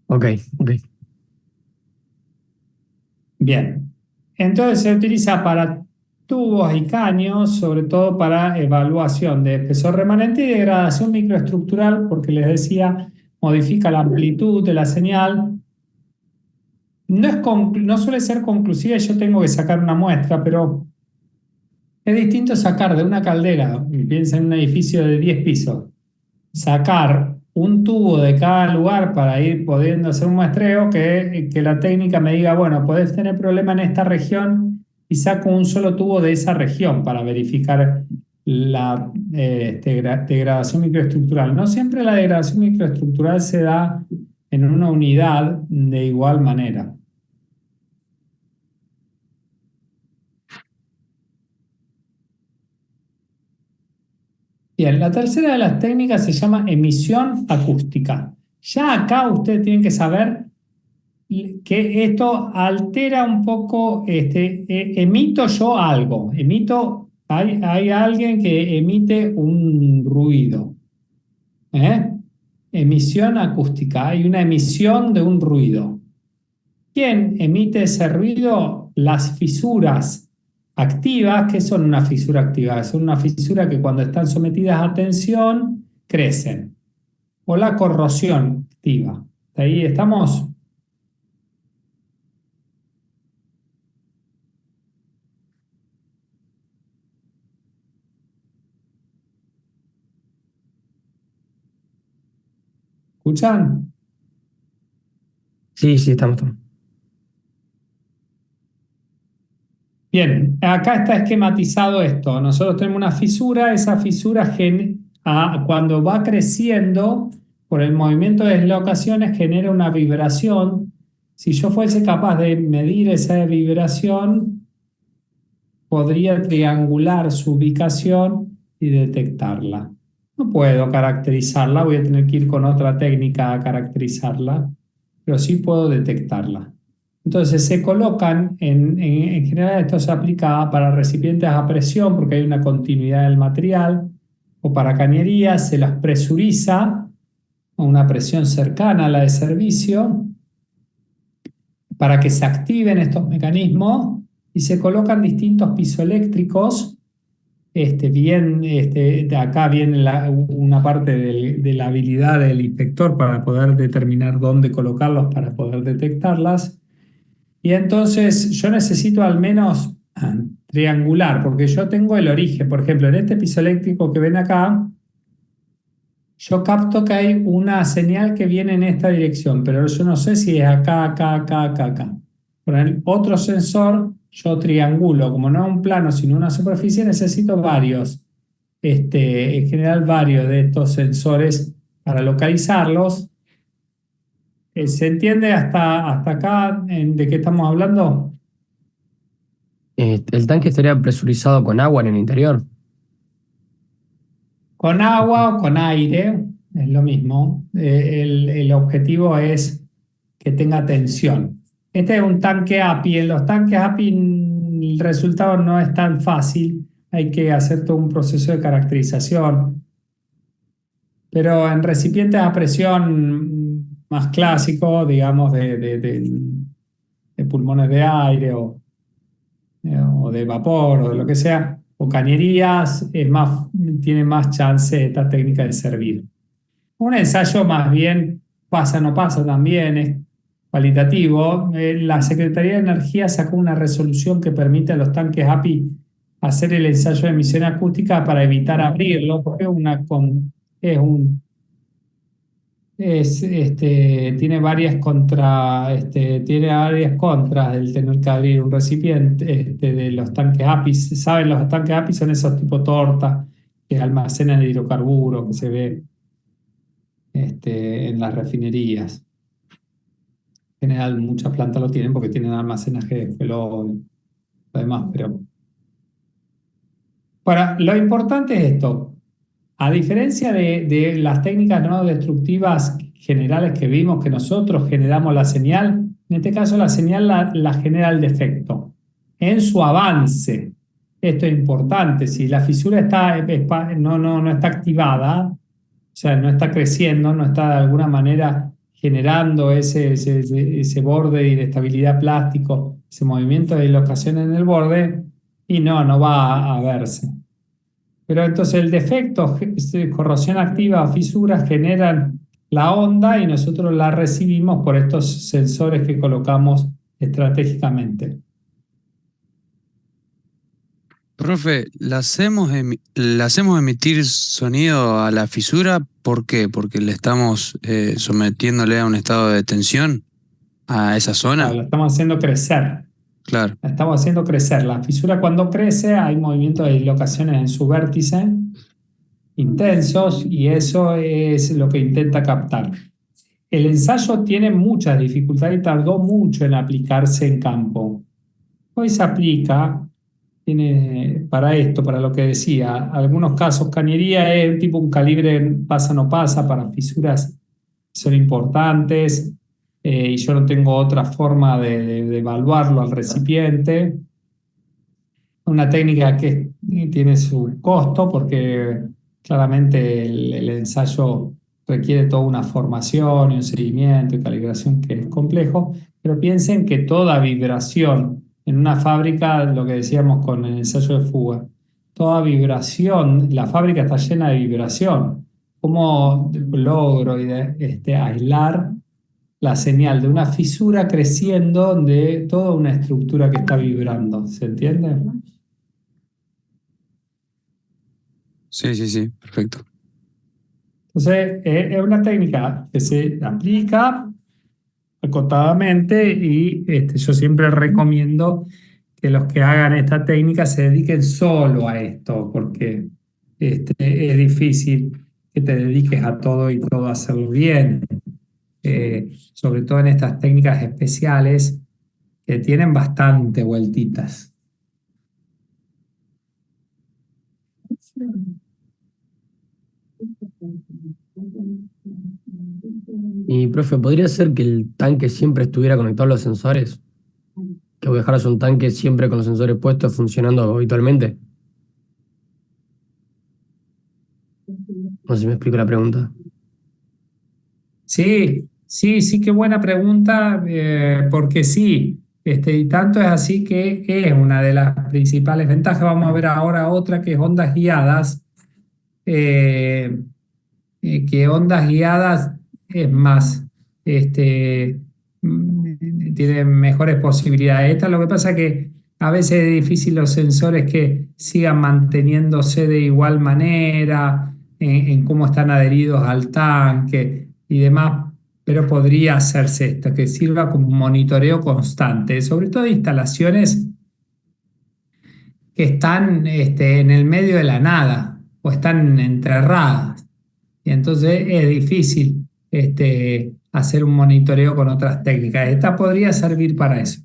Ok, ok. Bien, entonces se utiliza para tubos y caños, sobre todo para evaluación de espesor remanente y degradación microestructural, porque les decía, modifica la amplitud de la señal. No suele ser conclusiva, yo tengo que sacar una muestra, pero es distinto sacar de una caldera, piensa en un edificio de 10 pisos, sacar un tubo de cada lugar para ir pudiendo hacer un muestreo, que la técnica me diga, bueno, podés tener problema en esta región y saco un solo tubo de esa región para verificar la degradación microestructural. No siempre la degradación microestructural se da en una unidad de igual manera. Bien, la tercera de las técnicas se llama emisión acústica. Ya acá ustedes tienen que saber que esto altera un poco, emito yo algo, hay alguien que emite un ruido. ¿Eh? Emisión acústica, hay una emisión de un ruido. ¿Quién emite ese ruido? Las fisuras activas. ¿Qué son una fisura activa? Son una fisura que cuando están sometidas a tensión crecen. O la corrosión activa. Ahí estamos. ¿Escuchan? Sí, estamos. Bien, acá está esquematizado esto. Nosotros tenemos una fisura, esa fisura cuando va creciendo por el movimiento de deslocaciones genera una vibración. Si yo fuese capaz de medir esa vibración, podría triangular su ubicación y detectarla. No puedo caracterizarla, voy a tener que ir con otra técnica a caracterizarla, pero sí puedo detectarla. Entonces se colocan, en general esto se aplica para recipientes a presión porque hay una continuidad del material, o para cañerías se las presuriza a una presión cercana a la de servicio para que se activen estos mecanismos y se colocan distintos pisoeléctricos. De acá viene una parte de la habilidad del inspector para poder determinar dónde colocarlos para poder detectarlas. Y entonces yo necesito al menos triangular, porque yo tengo el origen. Por ejemplo, en este pisoeléctrico que ven acá, yo capto que hay una señal que viene en esta dirección, pero yo no sé si es acá, acá, acá, acá, acá. Con el otro sensor yo triangulo, como no es un plano sino una superficie, necesito varios, en general varios de estos sensores para localizarlos. ¿Se entiende hasta acá de qué estamos hablando? El tanque estaría presurizado con agua en el interior. Con agua o con aire, es lo mismo. El objetivo es que tenga tensión. Este es un tanque API. En los tanques API el resultado no es tan fácil. Hay que hacer todo un proceso de caracterización. Pero en recipientes a presión más clásico, digamos, de pulmones de aire o de vapor o de lo que sea, o cañerías, tiene más chance esta técnica de servir. Un ensayo más bien pasa, no pasa también, es cualitativo. La Secretaría de Energía sacó una resolución que permite a los tanques API hacer el ensayo de emisión acústica para evitar abrirlo, porque tiene varias contras el tener que abrir un recipiente de los tanques API. ¿Saben? Los tanques API son esos tipo tortas que almacenan hidrocarburos que se ve en las refinerías. En general, muchas plantas lo tienen porque tienen almacenaje de fuelo y lo demás, pero. Ahora, lo importante es esto. A diferencia de las técnicas no destructivas generales que vimos, que nosotros generamos la señal, En este caso, la señal la genera el defecto en su avance. Esto es importante. Si la fisura no está activada, o sea, no está creciendo, no está de alguna manera generando ese borde de inestabilidad plástico, ese movimiento de dislocación en el borde, y no va a verse. Pero entonces el defecto, corrosión activa o fisuras generan la onda y nosotros la recibimos por estos sensores que colocamos estratégicamente. Profe, ¿le hacemos emitir sonido a la fisura? ¿Por qué? Porque le estamos sometiéndole a un estado de tensión a esa zona. La estamos haciendo crecer. Claro. La estamos haciendo crecer. La fisura cuando crece hay movimientos de dislocaciones en su vértice intensos y eso es lo que intenta captar. El ensayo tiene muchas dificultades y tardó mucho en aplicarse en campo. Hoy se aplica para esto, para lo que decía. Algunos casos, cañería es tipo un calibre pasa no pasa para fisuras que son importantes y yo no tengo otra forma de evaluarlo al recipiente. Una técnica que tiene su costo porque claramente el ensayo requiere toda una formación y un seguimiento y calibración que es complejo, pero piensen que toda vibración en una fábrica, lo que decíamos con el ensayo de fuga, toda vibración, la fábrica está llena de vibración. ¿Cómo logro aislar la señal de una fisura creciendo de toda una estructura que está vibrando? ¿Se entiende? Sí, perfecto. Entonces, es una técnica que se aplica acotadamente y yo siempre recomiendo que los que hagan esta técnica se dediquen solo a esto, porque es difícil que te dediques a todo y todo hacerlo bien, sobre todo en estas técnicas especiales que tienen bastante vueltitas. Y, profe, ¿podría ser que el tanque siempre estuviera conectado a los sensores? ¿Que vos dejaras un tanque siempre con los sensores puestos funcionando habitualmente? No sé si me explico la pregunta. Sí, qué buena pregunta, porque sí, y tanto es así que es una de las principales ventajas. Vamos a ver ahora otra que es ondas guiadas, que ondas guiadas es más, tiene mejores posibilidades. Esta lo que pasa es que a veces es difícil los sensores que sigan manteniéndose de igual manera en cómo están adheridos al tanque y demás, pero podría hacerse esto, que sirva como un monitoreo constante, sobre todo de instalaciones que están en el medio de la nada o están enterradas. Y entonces es difícil hacer un monitoreo con otras técnicas. Esta podría servir para eso.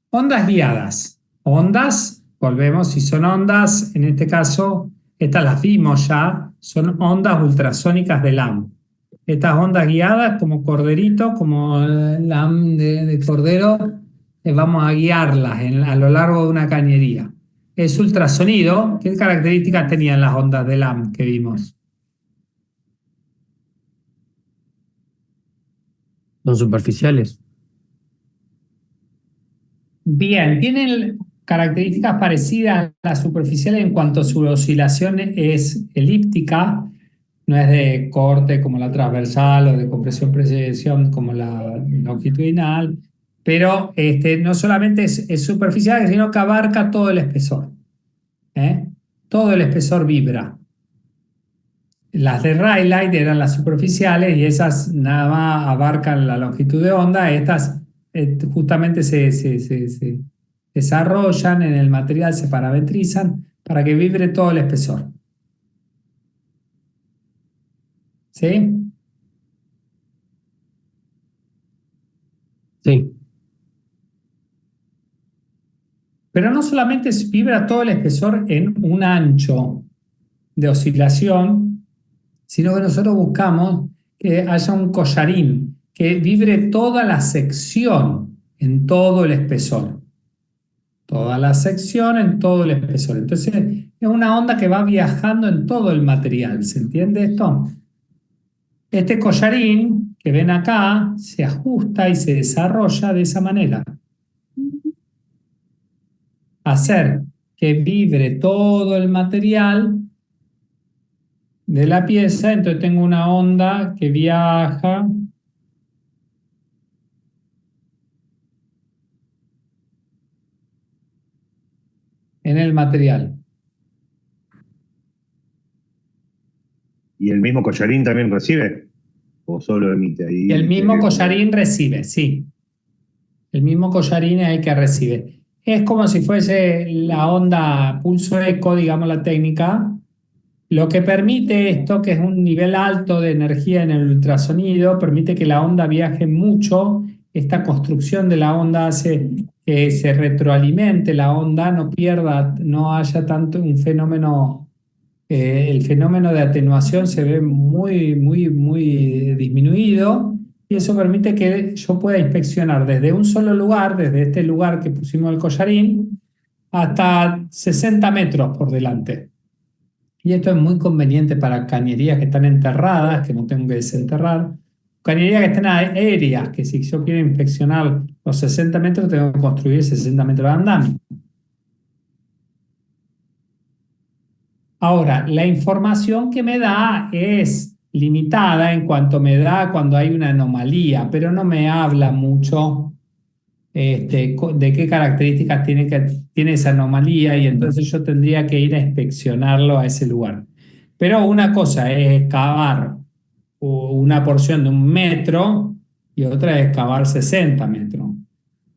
Ondas guiadas. Ondas, volvemos, si son ondas, en este caso, estas las vimos ya, son ondas ultrasónicas de LAM. Estas ondas guiadas, como corderito, como LAM de cordero, vamos a guiarlas a lo largo de una cañería. Es ultrasonido. ¿Qué características tenían las ondas de LAM que vimos? ¿Son superficiales? Bien, tienen características parecidas a las superficiales en cuanto a su oscilación es elíptica, no es de corte como la transversal o de compresión-precesión como la longitudinal, pero no solamente es superficial, sino que abarca todo el espesor. Todo el espesor vibra. Las de Raylight eran las superficiales y esas nada más abarcan la longitud de onda. Estas justamente se desarrollan en el material, se parametrizan para que vibre todo el espesor. ¿Sí? Sí. Pero no solamente vibra todo el espesor en un ancho de oscilación, sino que nosotros buscamos que haya un collarín, que vibre toda la sección en todo el espesor. Toda la sección en todo el espesor. Entonces, es una onda que va viajando en todo el material. ¿Se entiende esto? Este collarín que ven acá se ajusta y se desarrolla de esa manera. Hacer que vibre todo el material de la pieza, entonces tengo una onda que viaja en el material. ¿Y el mismo collarín también recibe? ¿O solo emite ahí? Y el mismo collarín recibe, sí. El mismo collarín es el que recibe. Es como si fuese la onda pulso eco, digamos la técnica. Lo que permite esto, que es un nivel alto de energía en el ultrasonido, permite que la onda viaje mucho. Esta construcción de la onda hace que se retroalimente la onda, no pierda, no haya tanto un fenómeno. El fenómeno de atenuación se ve muy disminuido y eso permite que yo pueda inspeccionar desde un solo lugar, desde este lugar que pusimos el collarín, hasta 60 metros por delante. Y esto es muy conveniente para cañerías que están enterradas, que no tengo que desenterrar. Cañerías que están aéreas, que si yo quiero inspeccionar los 60 metros, tengo que construir 60 metros de andamio. Ahora, la información que me da es limitada en cuanto me da cuando hay una anomalía, pero no me habla mucho de qué características tiene esa anomalía y entonces yo tendría que ir a inspeccionarlo a ese lugar. Pero una cosa es excavar una porción de 1 metro y otra es excavar 60 metros.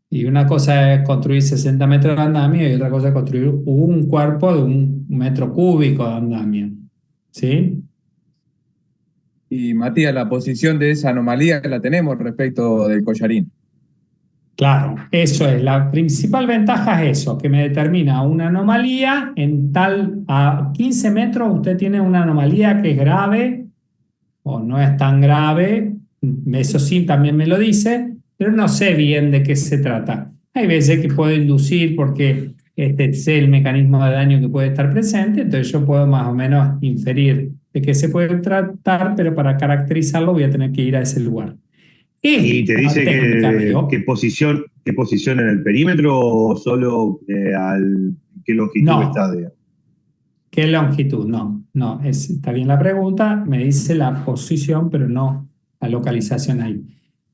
Y una cosa es construir 60 metros de andamio y otra cosa es construir un cuerpo de 1 metro cúbico de andamio. ¿Sí? Y Matías, la posición de esa anomalía la tenemos respecto del collarín. Claro, eso es. La principal ventaja es eso, que me determina una anomalía en tal, a 15 metros usted tiene una anomalía que es grave o no es tan grave, eso sí también me lo dice, pero no sé bien de qué se trata. Hay veces que puedo inducir porque sé el mecanismo de daño que puede estar presente, entonces yo puedo más o menos inferir de qué se puede tratar, pero para caracterizarlo voy a tener que ir a ese lugar. ¿Y te Esta dice técnica, veo, qué posición en el perímetro o solo qué longitud está no. ¿Qué longitud? No, está bien la pregunta, me dice la posición, pero no la localización ahí,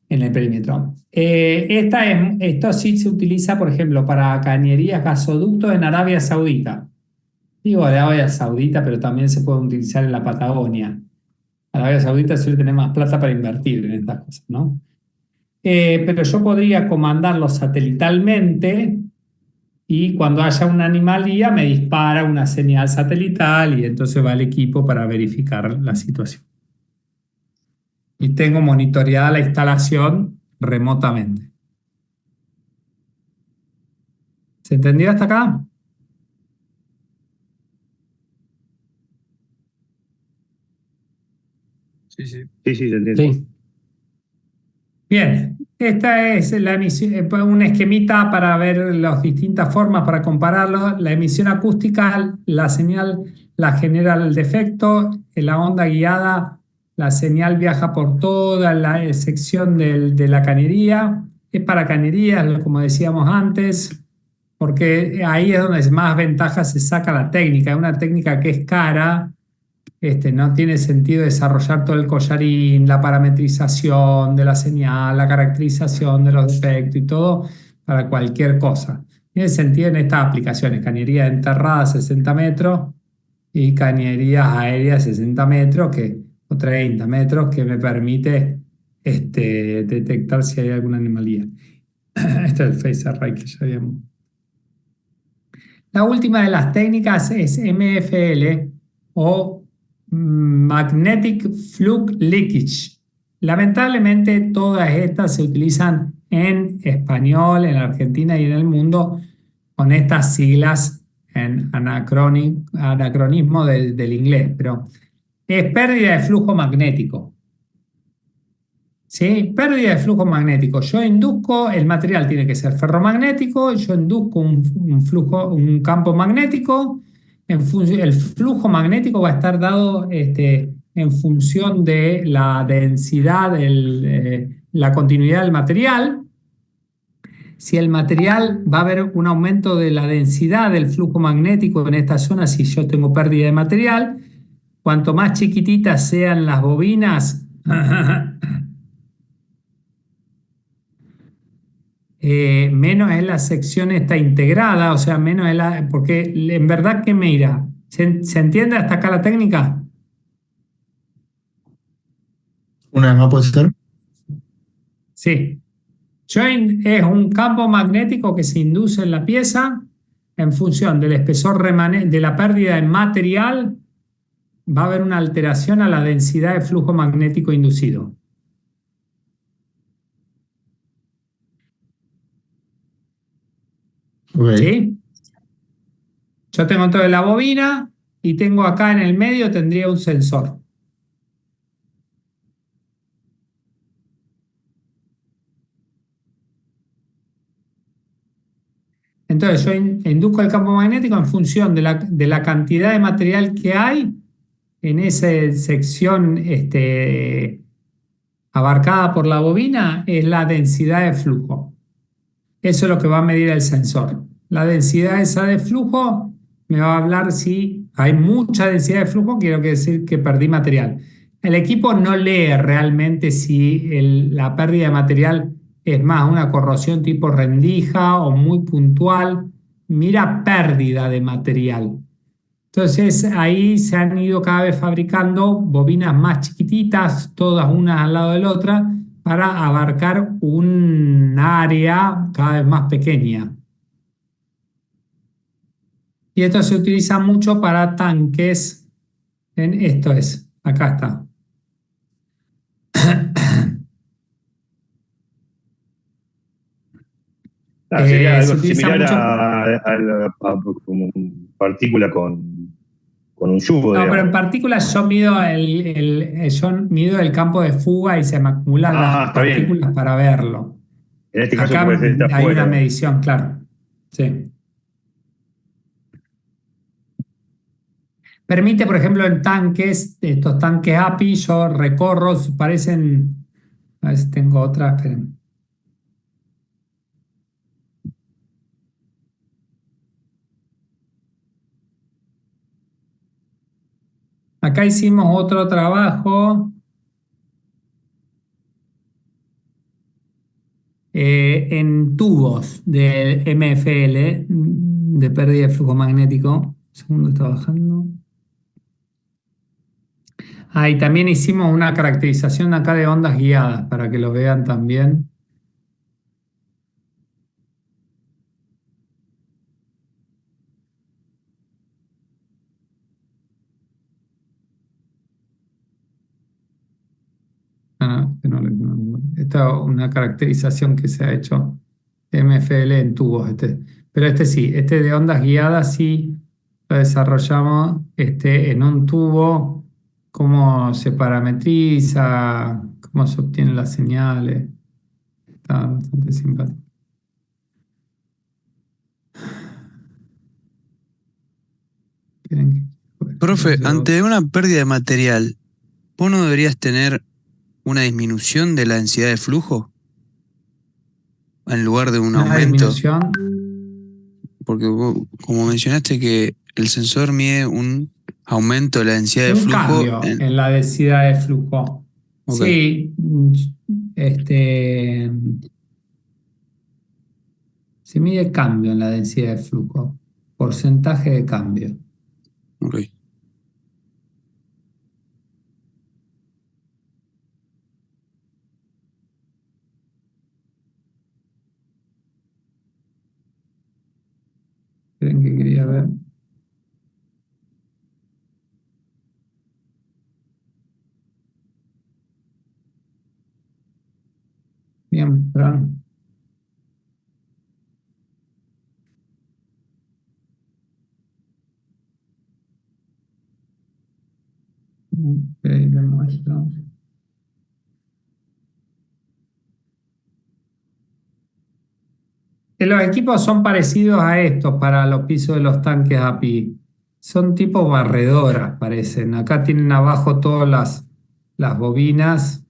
en el perímetro. Esto sí se utiliza, por ejemplo, para cañerías, gasoductos en Arabia Saudita. Digo de Arabia Saudita, pero también se puede utilizar en la Patagonia. Arabia Saudita suele tener más plata para invertir en estas cosas, ¿no? Pero yo podría comandarlo satelitalmente y cuando haya una anomalía me dispara una señal satelital y entonces va el equipo para verificar la situación. Y tengo monitoreada la instalación remotamente. ¿Se entendió hasta acá? Sí, sí. Sí, se entiende. Sí. Bien, esta es la emisión, un esquemita para ver las distintas formas para compararlo. La emisión acústica, la señal la genera el defecto, en la onda guiada, la señal viaja por toda la sección de la cañería. Es para cañerías, como decíamos antes, porque ahí es donde más ventaja se saca la técnica. Es una técnica que es cara. No tiene sentido desarrollar todo el collarín, la parametrización de la señal, la caracterización de los defectos y todo para cualquier cosa. Tiene sentido en estas aplicaciones, cañería enterrada 60 metros y cañerías aéreas 60 metros o 30 metros que me permite detectar si hay alguna anomalía. Este es el phase array que ya habíamos. La última de las técnicas es MFL o Magnetic Flux Leakage. Lamentablemente todas estas se utilizan en español, en Argentina y en el mundo con estas siglas en anacronismo del inglés, pero es pérdida de flujo magnético. ¿sí? Pérdida de flujo magnético. Yo induzco, el material tiene que ser ferromagnético, yo induzco un campo magnético, el flujo magnético va a estar dado en función de la densidad, la continuidad del material. Si el material va a haber un aumento de la densidad del flujo magnético en esta zona, si yo tengo pérdida de material, cuanto más chiquititas sean las bobinas, menos es la sección está integrada, o sea, menos es la, porque en verdad que mira, ¿se entiende hasta acá la técnica? Una vez más puede ser. Sí. Joint es un campo magnético que se induce en la pieza en función del espesor remanente, de la pérdida de material, va a haber una alteración a la densidad de flujo magnético inducido. Ok. ¿Sí? Yo tengo entonces la bobina y tengo acá en el medio tendría un sensor. Entonces yo induzco el campo magnético en función de la cantidad de material que hay en esa sección abarcada por la bobina, es la densidad de flujo. Eso es lo que va a medir el sensor. La densidad esa de flujo me va a hablar si hay mucha densidad de flujo, quiero decir que perdí material. El equipo no lee realmente si la pérdida de material es más una corrosión tipo rendija o muy puntual. Mira pérdida de material. Entonces ahí se han ido cada vez fabricando bobinas más chiquititas, todas unas al lado de la otra, para abarcar un área cada vez más pequeña. Y esto se utiliza mucho para tanques. Esto es, acá está. Sería Se algo utiliza similar mucho. a como partícula con un yugo, No, pero en digamos. particular yo mido el campo de fuga y se me acumulan las Está bien. partículas para verlo. En este caso Acá puede ser está hay una afuera. medición, claro. Sí. Permite, por ejemplo, en tanques, estos tanques API, yo recorro, parecen, a ver si tengo otra, esperen. Acá hicimos otro trabajo en tubos de MFL, de pérdida de flujo magnético. Un segundo, está bajando. Y también hicimos una caracterización acá de ondas guiadas para que lo vean también. Esta es una caracterización que se ha hecho MFL en tubos. Pero este sí, este de ondas guiadas sí lo desarrollamos en un tubo, cómo se parametriza, cómo se obtienen las señales. Está bastante simpático. Quieren Profe, ante una pérdida de material, ¿vos no deberías tener una disminución de la densidad de flujo en lugar de un una aumento? disminución. Porque vos, como mencionaste que el sensor mide un aumento de la densidad de Un flujo cambio en... en la densidad de flujo. Ok, Sí, este, se mide cambio en la densidad de flujo, porcentaje de cambio. ok. ¿Creen que quería ver? Bien, Fran. Ok, le muestro. Los equipos son parecidos a estos para los pisos de los tanques API. Son tipo barredoras, parecen. Acá tienen abajo todas las bobinas.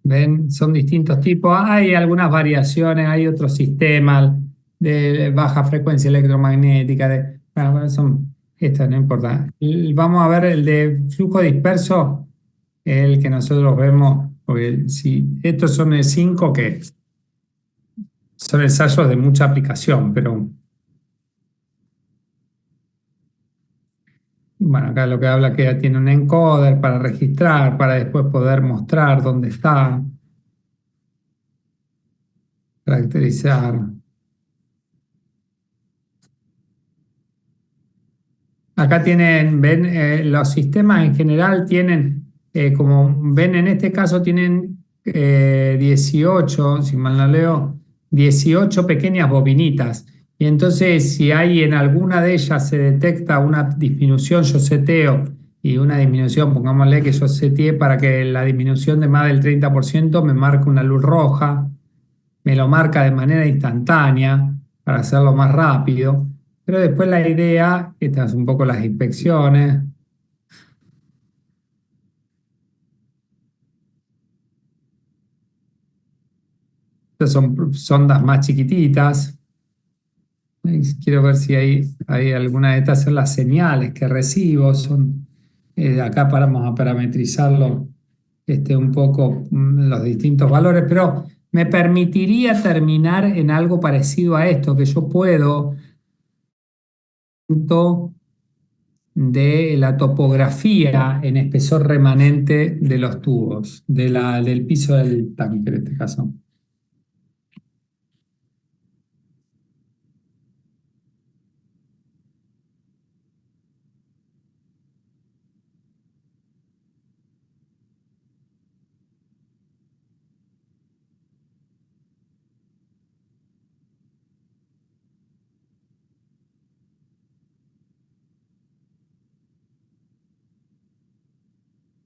¿Ven? Son distintos tipos. Hay algunas variaciones, hay otros sistemas de baja frecuencia electromagnética. Bueno, esto no importa. Vamos a ver el de flujo disperso, el que nosotros vemos, porque si estos son el 5 que son ensayos de mucha aplicación, pero bueno, acá lo que habla que tiene un encoder para registrar, para después poder mostrar dónde está, caracterizar. Acá tienen, ven, los sistemas en general tienen, como ven en este caso, tienen 18, si mal no leo, 18 pequeñas bobinitas. Y entonces, si hay en alguna de ellas se detecta una disminución, yo seteo, y una disminución, pongámosle que yo seteé para que la disminución de más del 30% me marque una luz roja, me lo marca de manera instantánea para hacerlo más rápido. Pero después la idea, estas son un poco las inspecciones. Estas son sondas más chiquititas. Quiero ver si hay alguna de estas son las señales que recibo. Acá vamos a parametrizarlo un poco los distintos valores, pero me permitiría terminar en algo parecido a esto, que yo puedo de la topografía en espesor remanente de los tubos, del piso del tanque en este caso.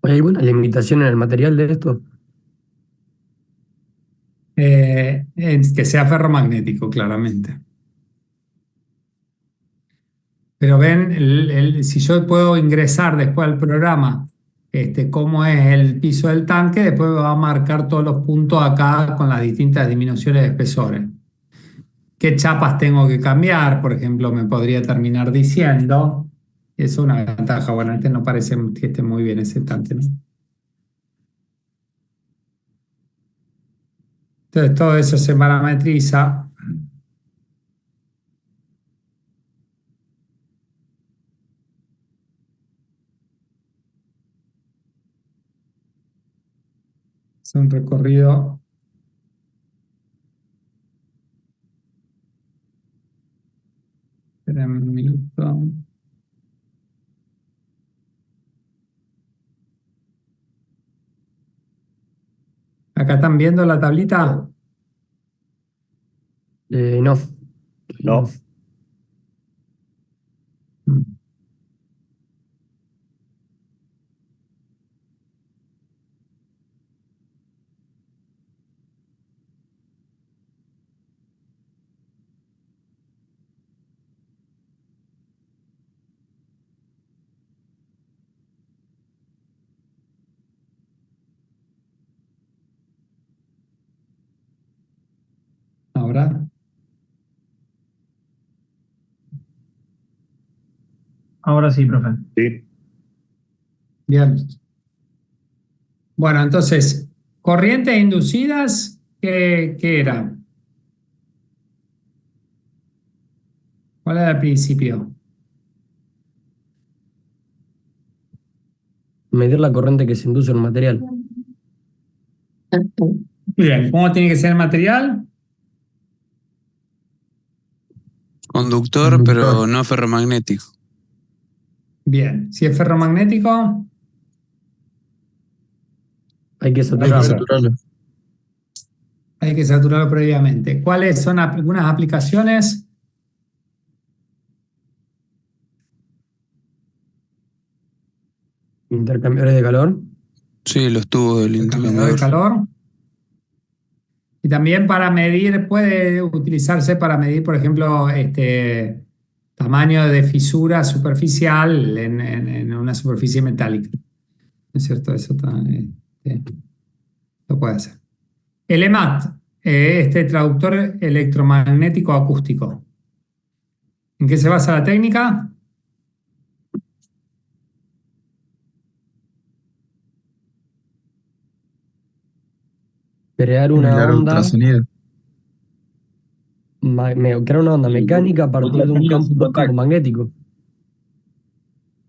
¿Hay alguna limitación en el material de esto? Que sea ferromagnético, claramente. Pero ven, si yo puedo ingresar después al programa cómo es el piso del tanque, después me va a marcar todos los puntos acá con las distintas disminuciones de espesores. ¿Qué chapas tengo que cambiar? Por ejemplo, me podría terminar diciendo. Es una ventaja. Bueno, no parece que esté muy bien ese tanque, ¿no? Entonces, todo eso se parametriza. Es un recorrido. Espera un minuto. ¿Acá están viendo la tablita? No. No. Mm. Ahora. Ahora sí, profe. Sí. Bien. Bueno, entonces, corrientes inducidas, ¿qué era? ¿Cuál era el principio? Medir la corriente que se induce en un material. Bien, ¿cómo tiene que ser el material? Conductor, pero no ferromagnético. Bien, si es ferromagnético, Hay que Hay que saturarlo. saturarlo. hay que saturarlo previamente. ¿Cuáles son algunas aplicaciones? Intercambiadores de calor. Sí, los tubos del El cambiador de intercambiador. calor. Y también para medir, puede utilizarse para medir, por ejemplo, tamaño de fisura superficial en una superficie metálica. ¿No es cierto? Eso también lo puede hacer. El EMAT, traductor electromagnético acústico. ¿En qué se basa la técnica? Crear una Similar a onda, ultrasonido. crear una onda mecánica a partir de un Ultrasonido sin campo contacto. magnético.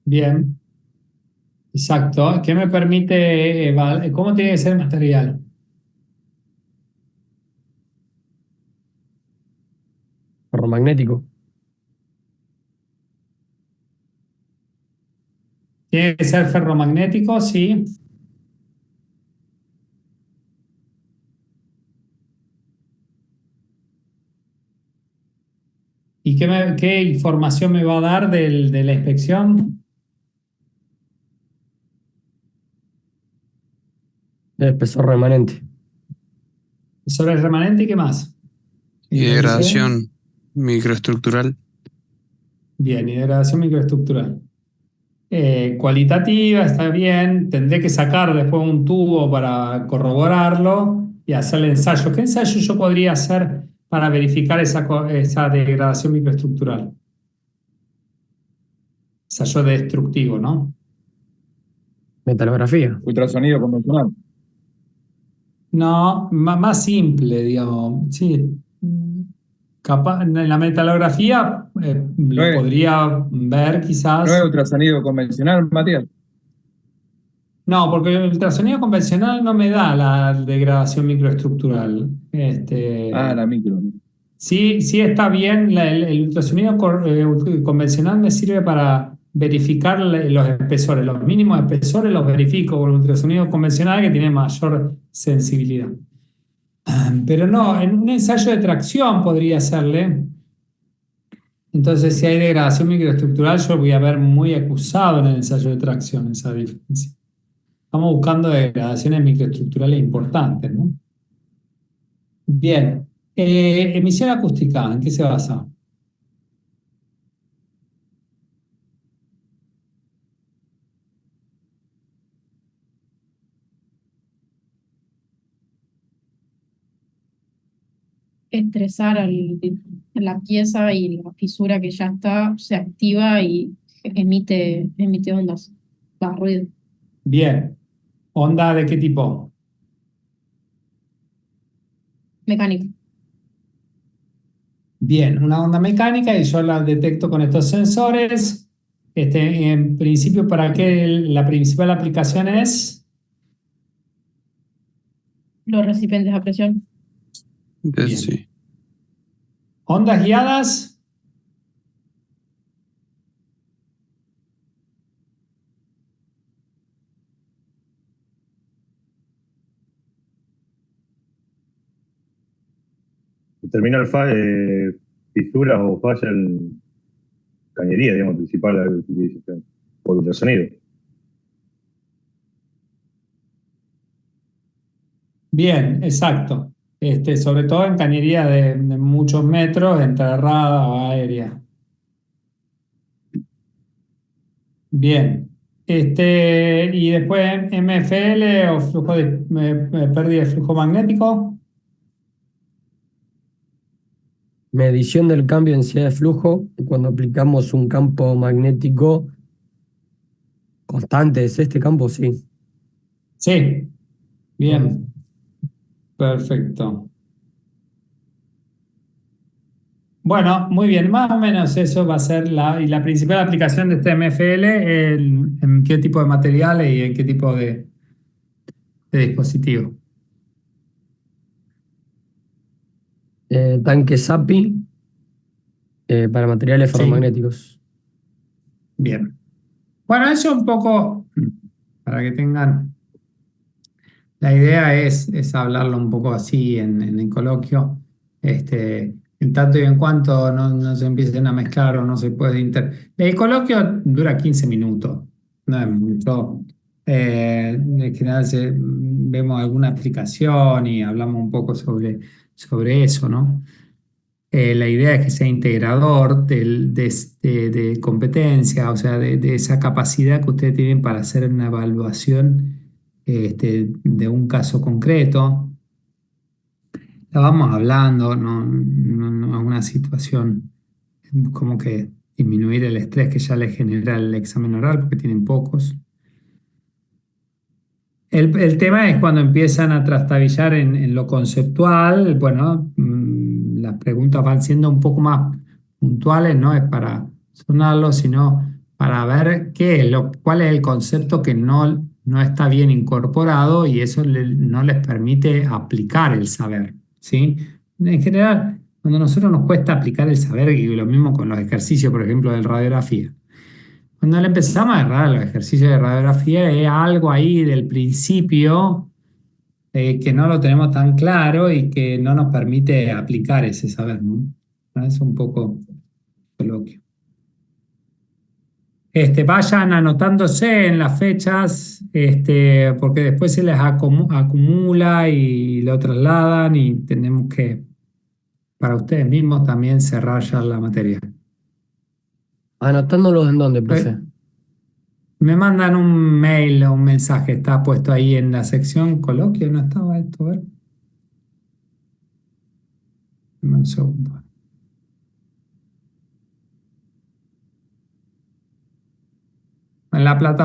Bien, exacto. ¿Qué me permite cómo tiene que ser el material? Ferromagnético. Tiene que ser ferromagnético, sí. ¿Y qué información me va a dar de la inspección? El espesor remanente. Sobre el remanente y qué más. Y me dice, degradación microestructural. bien, y degradación microestructural. Cualitativa, está bien. Tendré que sacar después un tubo para corroborarlo y hacer el ensayo. ¿Qué ensayo yo podría hacer para verificar esa degradación microestructural? Ensayo destructivo, ¿no? Metalografía. Ultrasonido convencional. No, más simple, digamos. Sí. Capaz, en la metalografía No lo es, podría ver no es quizás. ultrasonido convencional, Matías. No, porque el ultrasonido convencional no me da la degradación microestructural. La micro. Sí, sí está bien, el ultrasonido convencional me sirve para verificar los espesores, los mínimos espesores los verifico con el ultrasonido convencional que tiene mayor sensibilidad. Pero no, en un ensayo de tracción podría hacerle. Entonces, si hay degradación microestructural, yo voy a ver muy acusado en el ensayo de tracción esa diferencia. Estamos buscando degradaciones microestructurales importantes, ¿no? Bien. Emisión acústica, ¿en qué se basa? Estresar la pieza y la fisura que ya está se activa y emite ondas, va, ruido. Bien. ¿Onda de qué tipo? Mecánico. Bien, una onda mecánica y yo la detecto con estos sensores. En principio, ¿para qué la principal aplicación es? Los recipientes a presión. Bien. Sí. ¿Ondas guiadas? Determinar fisuras o fallas en cañería, digamos, principal la utilización, por ultrasonido. Bien, exacto. Sobre todo en cañería de muchos metros, enterrada o aérea. Bien. Y después MFL o pérdida de flujo magnético. Medición del cambio de densidad de flujo. Cuando aplicamos un campo magnético constante, ¿es este campo? Sí. Sí. Bien. Perfecto. Bueno, muy bien, más o menos eso va a ser y la principal aplicación de este MFL en qué tipo de materiales y en qué tipo de dispositivo. Tanque SAPI para materiales Sí, ferromagnéticos. bien. Bueno, eso un poco para que tengan. La idea es hablarlo un poco así en el coloquio, en tanto y en cuanto no se empiecen a mezclar o no se puede El coloquio dura 15 minutos, no es mucho. En general vemos alguna aplicación y hablamos un poco sobre eso, ¿no? La idea es que sea integrador de competencia, o sea, de esa capacidad que ustedes tienen para hacer una evaluación de un caso concreto. La vamos hablando, no es una situación como que disminuir el estrés que ya les genera el examen oral, porque tienen pocos. El tema es cuando empiezan a trastabillar en lo conceptual, bueno, las preguntas van siendo un poco más puntuales, no es para sonarlo, sino para ver cuál es el concepto que no está bien incorporado y eso no les permite aplicar el saber, ¿sí? En general, cuando a nosotros nos cuesta aplicar el saber, y lo mismo con los ejercicios, por ejemplo, de radiografía. Cuando le empezamos a agarrar los ejercicios de radiografía, es algo ahí del principio que no lo tenemos tan claro y que no nos permite aplicar ese saber, ¿no? Es un poco coloquio. Vayan anotándose en las fechas, porque después se les acumula y lo trasladan y tenemos que, para ustedes mismos, también cerrar ya la materia. ¿Anotándolos en dónde, profe? Me mandan un mail o un mensaje, está puesto ahí en la sección coloquio, ¿no estaba esto? A ver. Dame un segundo. En la plataforma.